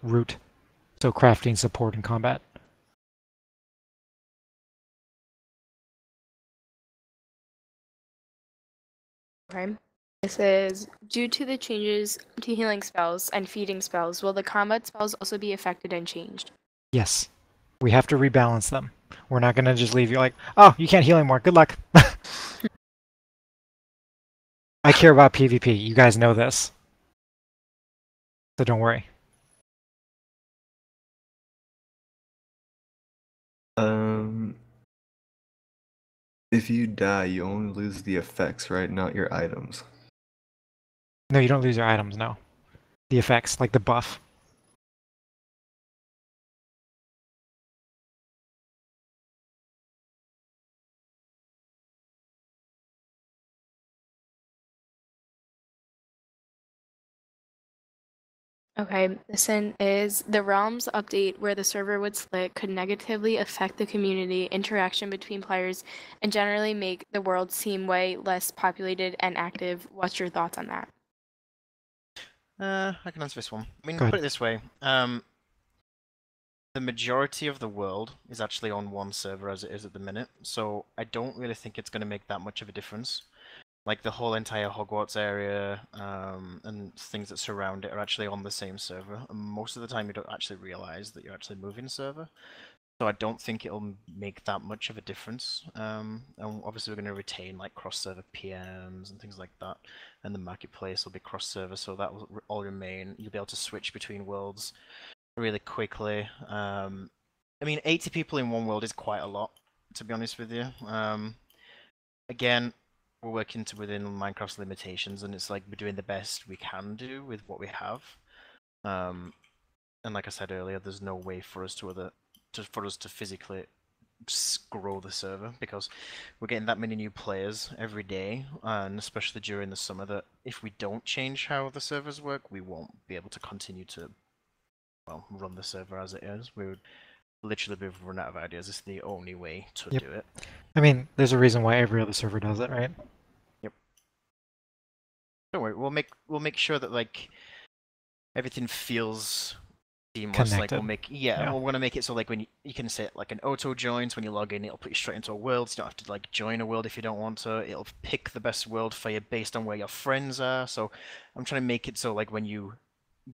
D: root, so crafting, support, and combat.
B: Okay. This is, due to the changes to healing spells and feeding spells, will the combat spells also be affected and changed?
D: Yes. We have to rebalance them. We're not gonna just leave you like, oh, you can't heal anymore. Good luck. I care about PvP. You guys know this. So don't worry.
G: If you die, you only lose the effects, right? Not your items.
D: No, you don't lose your items, no. The effects, like the buff.
B: Okay, this one is, the realms update where the server would split could negatively affect the community interaction between players and generally make the world seem way less populated and active. What's your thoughts on that?
E: I can answer this one. I mean,
D: Go ahead.
E: put it this way. The majority of the world is actually on one server as it is at the minute, so I don't really think it's going to make that much of a difference. Like, the whole entire Hogwarts area and things that surround it are actually on the same server, and most of the time you don't actually realize that you're actually moving server. So I don't think it'll make that much of a difference. And obviously we're going to retain like cross-server PMs and things like that, and the marketplace will be cross-server, so that will all remain. You'll be able to switch between worlds really quickly. I mean, 80 people in one world is quite a lot, to be honest with you. Again, we're working to within Minecraft's limitations, and it's like we're doing the best we can do with what we have. And like I said earlier, there's no way for us to physically grow the server because we're getting that many new players every day, and especially during the summer, that if we don't change how the servers work, we won't be able to continue to, well, run the server as it is. We would literally be run out of ideas. It's the only way to do it.
D: I mean, there's a reason why every other server does it, right?
E: Yep. Don't worry, we'll make sure that like everything feels seamless. Like we'll make we're gonna make it so like when you can set like an auto join, so when you log in, it'll put you straight into a world. So you don't have to like join a world if you don't want to. It'll pick the best world for you based on where your friends are. So I'm trying to make it so like when you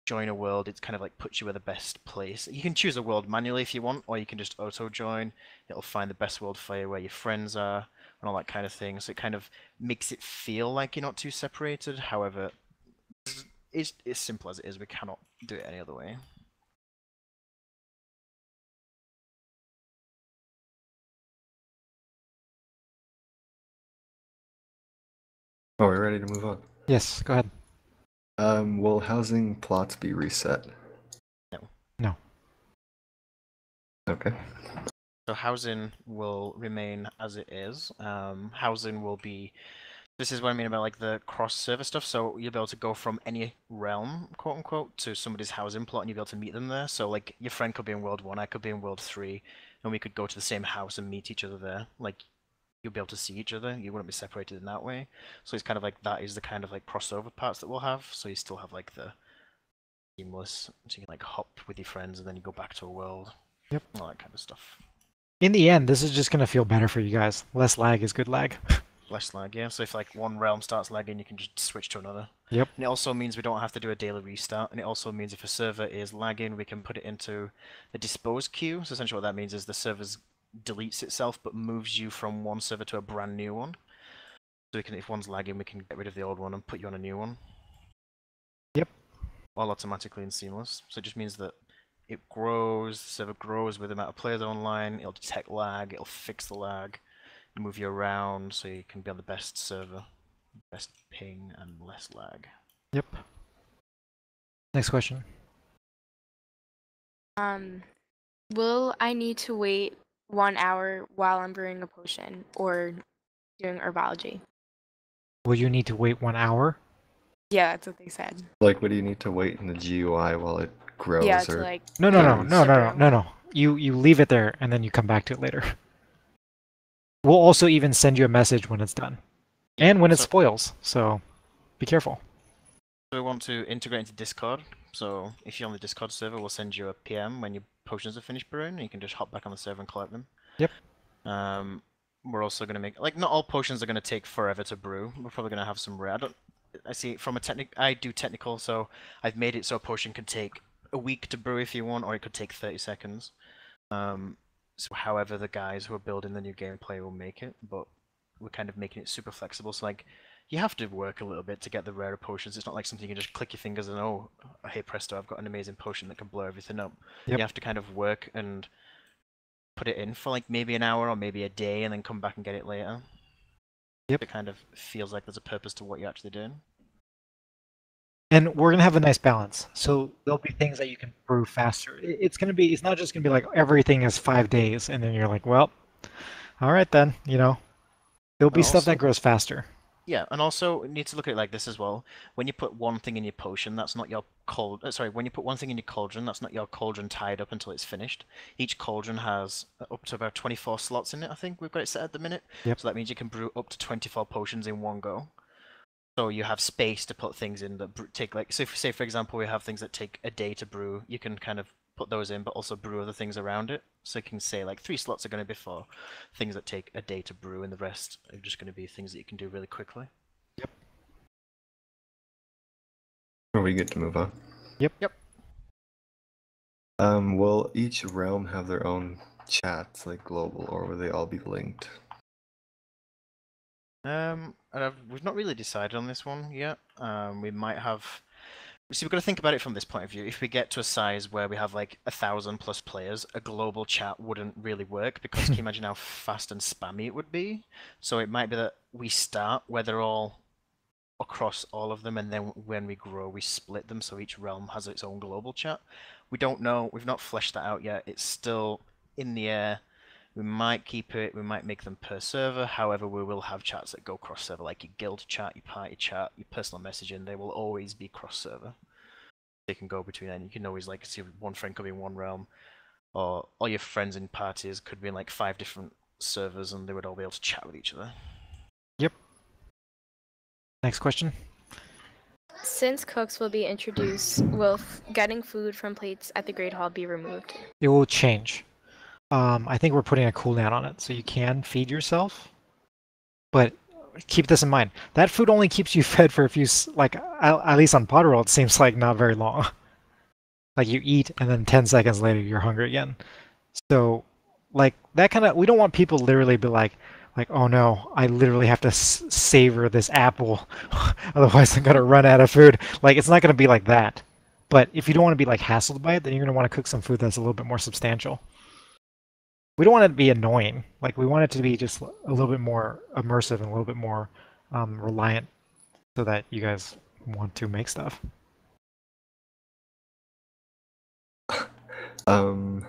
E: join a world, it's kind of like puts you at the best place. You can choose a world manually if you want, or you can just auto join. It'll find the best world for you where your friends are and all that kind of thing. So it kind of makes it feel like you're not too separated. However, it's as simple as it is. We cannot do it any other way.
G: Are we ready to move on?
D: Yes, go ahead.
G: Will housing plots be reset?
E: No.
D: No.
G: Okay.
E: So housing will remain as it is. Housing will be... This is what I mean about like the cross-server stuff. So you'll be able to go from any realm, quote-unquote, to somebody's housing plot, and you'll be able to meet them there. So like your friend could be in World 1, I could be in World 3, and we could go to the same house and meet each other there. Like, you'll be able to see each other. You wouldn't be separated in that way. So it's kind of like that is the kind of like crossover parts that we'll have. So you still have like the seamless, so you can like hop with your friends and then you go back to a world.
D: Yep.
E: All that kind of stuff.
D: In the end, this is just gonna feel better for you guys. Less lag is good lag.
E: Less lag, yeah. So if like one realm starts lagging, you can just switch to another.
D: Yep.
E: And it also means we don't have to do a daily restart. And it also means if a server is lagging, we can put it into the dispose queue. So essentially what that means is the server's deletes itself but moves you from one server to a brand new one. So we can, if one's lagging, we can get rid of the old one and put you on a new one.
D: Yep.
E: All automatically and seamless. So it just means that it grows, the server grows with the amount of players online, it'll detect lag, it'll fix the lag, move you around so you can be on the best server, best ping and less lag.
D: Yep. Next question.
B: Will I need to wait 1 hour while I'm brewing a potion or doing herbology?
D: Will you need to wait 1 hour?
B: Yeah, that's what they said.
G: Like, what do you need to wait in the GUI while it grows?
B: Yeah,
G: or...
B: to like...
D: No. You leave it there and then you come back to it later. We'll also even send you a message when it's done. And when it spoils, so be careful.
E: So we want to integrate into Discord. So if you're on the Discord server, we'll send you a PM when your potions are finished brewing, and you can just hop back on the server and collect them.
D: Yep.
E: We're also going to make, like, not all potions are going to take forever to brew. We're probably going to have some rare. I see from a I do technical, so I've made it so a potion can take a week to brew if you want, or it could take 30 seconds. So however the guys who are building the new gameplay will make it, but we're kind of making it super flexible. So like, you have to work a little bit to get the rarer potions. It's not like something you can just click your fingers and oh, hey presto, I've got an amazing potion that can blow everything up.
D: Yep.
E: You have to kind of work and put it in for like maybe an hour or maybe a day and then come back and get it later.
D: Yep.
E: It kind of feels like there's a purpose to what you're actually doing.
D: And we're gonna have a nice balance. So there'll be things that you can brew faster. It's not just gonna be like everything is 5 days and then you're like, well, all right then, you know. There'll be stuff that grows faster.
E: Yeah, and also you need to look at it like this as well. When you put one thing in your potion, that's not your when you put one thing in your cauldron, that's not your cauldron tied up until it's finished. Each cauldron has up to about 24 slots in it, I think we've got it set at the minute.
D: Yep.
E: So that means you can brew up to 24 potions in one go. So you have space to put things in that take like, so if, say for example we have things that take a day to brew, you can kind of put those in, but also brew other things around it. So you can say like 3 slots are going to be for things that take a day to brew, and the rest are just going to be things that you can do really quickly.
D: Yep.
G: Are we good to move on?
D: Yep.
E: Yep.
G: Will each realm have their own chats, like global, or will they all be linked?
E: We've not really decided on this one yet. We might have we've got to think about it from this point of view. If we get to a size where we have like 1,000+ players, a global chat wouldn't really work because can you imagine how fast and spammy it would be? So it might be that we start where they're all across all of them, and then when we grow, we split them so each realm has its own global chat. We don't know. We've not fleshed that out yet. It's still in the air. We might keep it. We might make them per server. However, we will have chats that go cross server, like your guild chat, your party chat, your personal messaging. They will always be cross server. They can go between, and you can always like see one friend could be in one realm, or all your friends in parties could be in like 5 different servers, and they would all be able to chat with each other.
D: Yep. Next question.
B: Since cooks will be introduced, will getting food from plates at the Great Hall be removed?
D: It will change. I think we're putting a cooldown on it, so you can feed yourself, but keep this in mind. That food only keeps you fed for a few, like, at least on Potterworld, it seems like not very long. Like, you eat, and then 10 seconds later, you're hungry again. So, like, that kind of, we don't want people literally be like, oh no, I literally have to savor this apple, otherwise I'm gonna run out of food. Like, it's not gonna be like that. But if you don't want to be, like, hassled by it, then you're gonna want to cook some food that's a little bit more substantial. We don't want it to be annoying. Like, we want it to be just a little bit more immersive and a little bit more reliant so that you guys want to make stuff.
G: What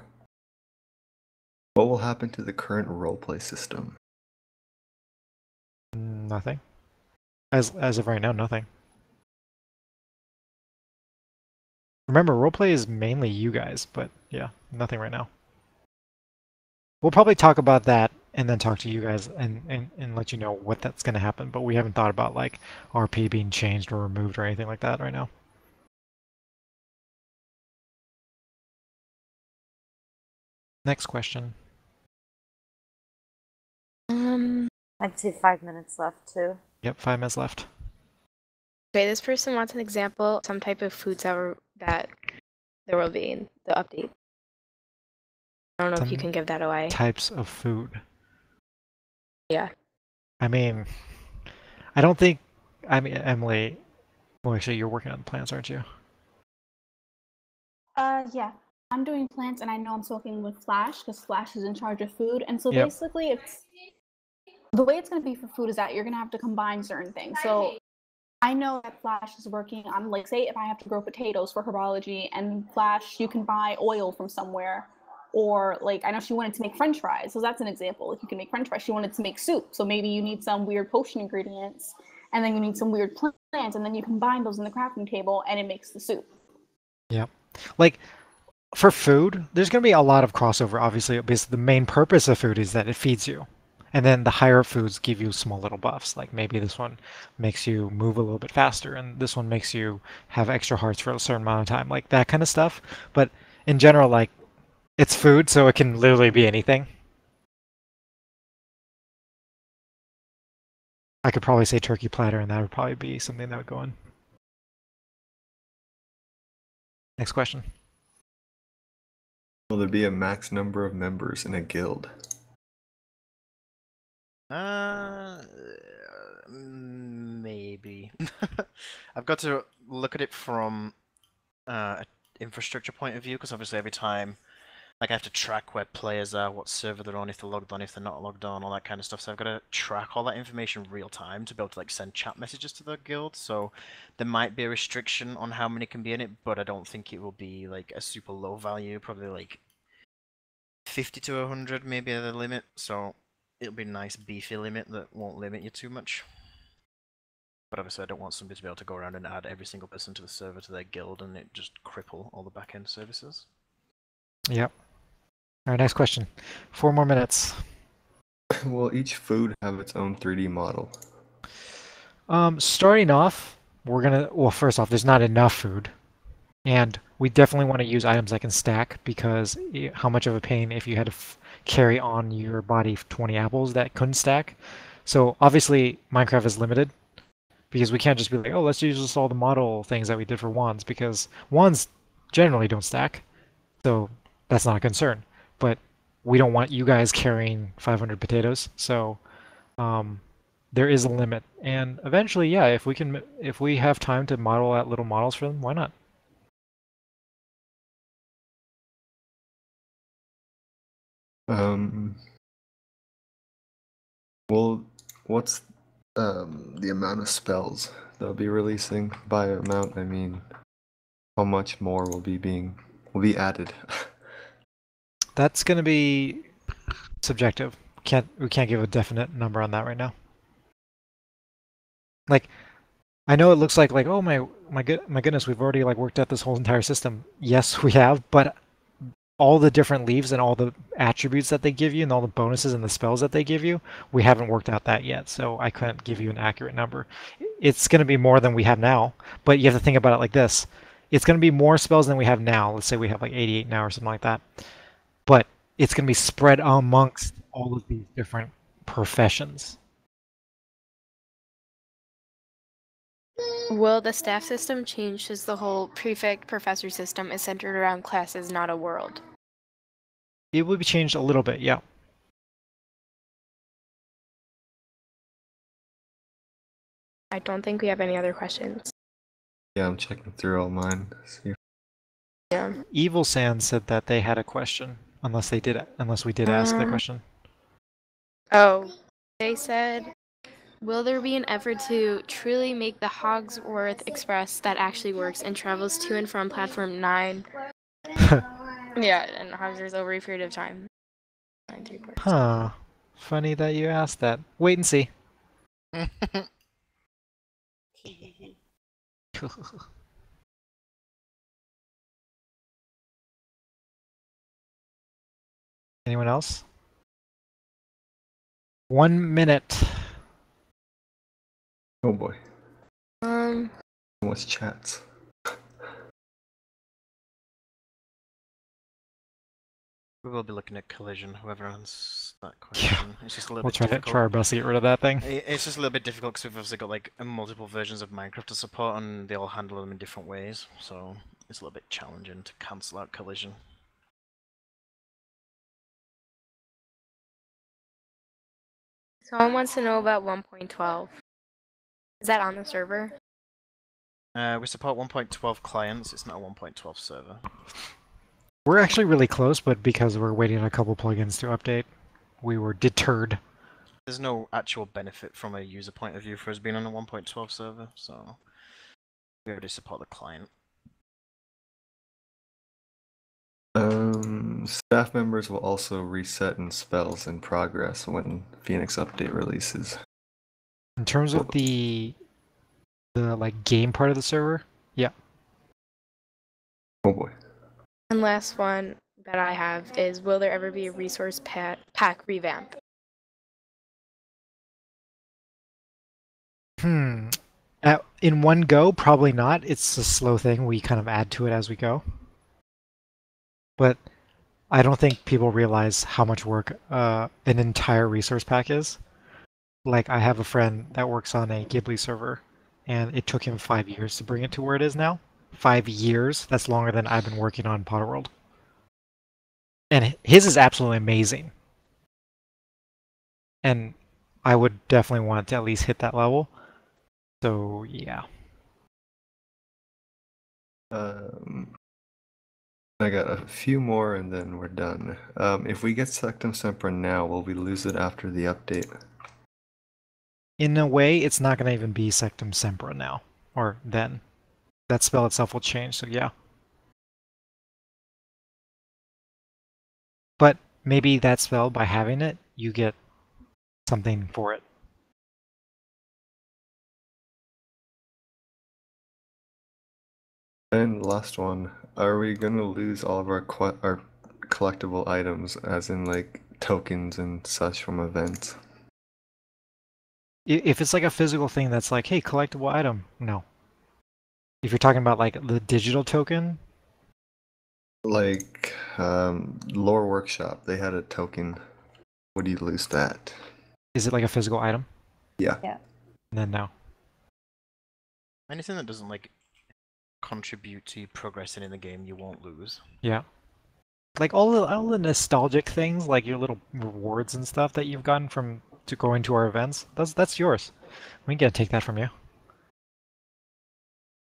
G: will happen to the current roleplay system?
D: Nothing. As of right now, nothing. Remember, roleplay is mainly you guys, but yeah, nothing right now. We'll probably talk about that and then talk to you guys and let you know what that's going to happen, but we haven't thought about like RP being changed or removed or anything like that right now. Next question.
F: I'd say 5 minutes left too.
D: Yep, 5 minutes left.
B: Okay, this person wants an example, some type of foods that there will be in the update. I don't know if you can give that away.
D: Types of food.
B: Yeah.
D: I mean, I don't think, Emily, well, actually, you're working on the plans, aren't you?
I: Yeah. I'm doing plants, and I know I'm talking with Flash, because Flash is in charge of food, and so
D: Yep.
I: basically it's, the way it's going to be for food is that you're going to have to combine certain things. So I know that Flash is working on, like, say if I have to grow potatoes for herbology, and Flash, you can buy oil from somewhere, or like I know she wanted to make French fries, so that's an example. If you can make French fries, she wanted to make soup, so maybe you need some weird potion ingredients, and then you need some weird plants, and then you combine those in the crafting table, and it makes the soup.
D: Yep. Like, for food, there's going to be a lot of crossover, obviously. Basically, the main purpose of food is that it feeds you. And then the higher up foods give you small little buffs. Like maybe this one makes you move a little bit faster, and this one makes you have extra hearts for a certain amount of time. Like that kind of stuff. But in general, like, it's food, so it can literally be anything. I could probably say turkey platter, and that would probably be something that would go in. Next question.
G: Will there be a max number of members in a guild?
E: Maybe. I've got to look at it from an infrastructure point of view, because obviously every time, like, I have to track where players are, what server they're on, if they're logged on, if they're not logged on, all that kind of stuff. So I've got to track all that information real time to be able to like send chat messages to the guild. So there might be a restriction on how many can be in it, but I don't think it will be like a super low value. Probably like 50 to 100 maybe at the limit. So it'll be a nice beefy limit that won't limit you too much. But obviously I don't want somebody to be able to go around and add every single person to the server to their guild and it just cripple all the back-end services.
D: Yep. Alright, next question. 4 more minutes.
G: Will each food have its own 3D model?
D: Starting off, we're gonna, well, first off, there's not enough food. And we definitely want to use items that can stack, because how much of a pain if you had to carry on your body 20 apples that couldn't stack. So obviously Minecraft is limited, because we can't just be like, oh, let's use just all the model things that we did for wands, because wands generally don't stack. So that's not a concern. But we don't want you guys carrying 500 potatoes. So there is a limit. And eventually, yeah, if we have time to model out little models for them, why not?
G: Well, what's the amount of spells they'll be releasing? By amount, I mean how much more will be added.
D: That's going to be subjective. We can't give a definite number on that right now. Like, I know it looks like oh my goodness, we've already like worked out this whole entire system. Yes, we have, but all the different leaves and all the attributes that they give you and all the bonuses and the spells that they give you, we haven't worked out that yet, so I couldn't give you an accurate number. It's going to be more than we have now, but you have to think about it like this. It's going to be more spells than we have now. Let's say we have like 88 now or something like that. But it's going to be spread amongst all of these different professions.
B: Will the staff system change as the whole prefect professor system is centered around classes, not a world?
D: It will be changed a little bit, yeah.
B: I don't think we have any other questions.
G: Yeah, I'm checking through all mine. See.
B: Yeah.
D: Evil Sand said that they had a question, unless we did ask the question.
B: Oh, they said, will there be an effort to truly make the Hogsworth Express that actually works and travels to and from platform 9? Yeah, and Hogsworth over a period of time. 9
D: Huh. Funny that you asked that. Wait and see. Anyone else? 1 minute.
G: Oh boy. What's chats?
E: We will be looking at collision, whoever answers that question.
D: Yeah.
E: It's just a little
D: We'll
E: bit difficult.
D: try our best to get rid of that thing.
E: It's just a little bit difficult because we've obviously got like multiple versions of Minecraft to support and they all handle them in different ways. So it's a little bit challenging to cancel out collision.
B: Someone wants to know about 1.12. Is that on the server?
E: We support 1.12 clients, it's not a 1.12 server.
D: We're actually really close, but because we're waiting on a couple plugins to update, we were deterred.
E: There's no actual benefit from a user point of view for us being on a 1.12 server, so we already support the client.
G: Staff members will also reset in spells in progress when Phoenix update releases.
D: In terms of the like game part of the server, yeah.
G: Oh boy.
B: And last one that I have is, will there ever be a resource pack revamp?
D: In one go, probably not. It's a slow thing. We kind of add to it as we go. But I don't think people realize how much work an entire resource pack is. Like, I have a friend that works on a Ghibli server, and it took him 5 years to bring it to where it is now. 5 years? That's longer than I've been working on Potterworld. And his is absolutely amazing. And I would definitely want to at least hit that level. So, yeah.
G: I got a few more and then we're done. If we get Sectum Sempra now, will we lose it after the update?
D: In a way, it's not going to even be Sectum Sempra now. Or then. That spell itself will change, so yeah. But maybe that spell, by having it, you get something for it.
G: And last one, are we gonna lose all of our collectible items, as in like tokens and such from events?
D: If it's like a physical thing that's like, hey, collectible item, no. If you're talking about like the digital token,
G: like Lore Workshop, they had a token. Would you lose that?
D: Is it like a physical item?
G: Yeah.
F: Yeah.
D: And then no.
E: Anything that doesn't like contribute to you progressing in the game, you won't lose.
D: Yeah. Like all the nostalgic things, like your little rewards and stuff that you've gotten from to going to our events, that's yours. We can't take that from you.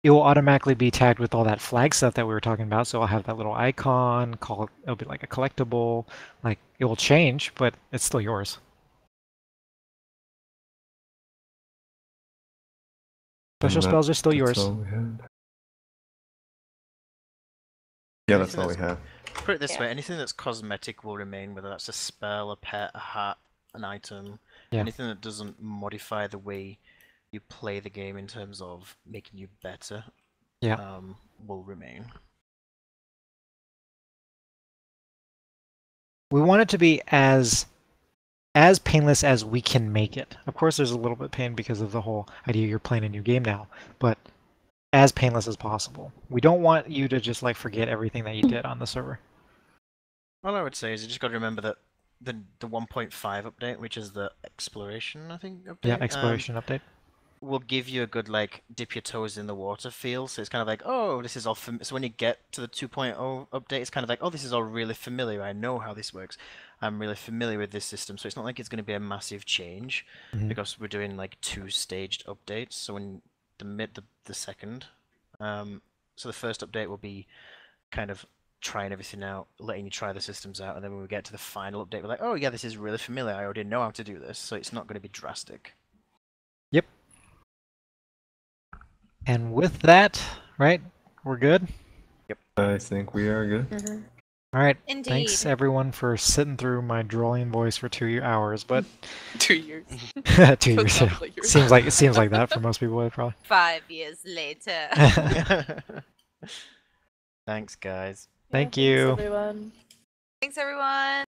D: It will automatically be tagged with all that flag stuff that we were talking about. So I'll have that little icon, it'll be like a collectible. Like, it will change, but it's still yours. Special spells are still yours.
G: All we had. Yeah, that's all we have.
E: Put it this way, anything that's cosmetic will remain, whether that's a spell, a pet, a hat, an item.
D: Yeah.
E: Anything that doesn't modify the way you play the game in terms of making you better, will remain.
D: We want it to be as painless as we can make it. Of course, there's a little bit of pain because of the whole idea you're playing a new game now, but as painless as possible. We don't want you to just like forget everything that you did on the server.
E: All I would say is you just got to remember that the 1.5 update, which is the exploration, I think, update.
D: Yeah, exploration update.
E: Will give you a good like dip your toes in the water feel. So it's kind of like, oh, this is all. So when you get to the 2.0 update, it's kind of like, oh, this is all really familiar. I know how this works. I'm really familiar with this system. So it's not like it's going to be a massive change because we're doing like 2 staged updates. So when the second, so the first update will be kind of trying everything out, letting you try the systems out, and then when we get to the final update, we're like, oh yeah, this is really familiar. I already know how to do this. So it's not going to be drastic.
D: Yep. And with that, right, we're good?
E: Yep.
G: I think we are good.
D: All right.
F: Indeed.
D: Thanks, everyone, for sitting through my drolling voice for 2 hours, but...
B: 2 years.
D: 2 years, yeah. Seems like that for most people, probably.
F: 5 years later.
E: Thanks, guys.
D: Thank you.
B: Thanks, everyone.
F: Thanks, everyone.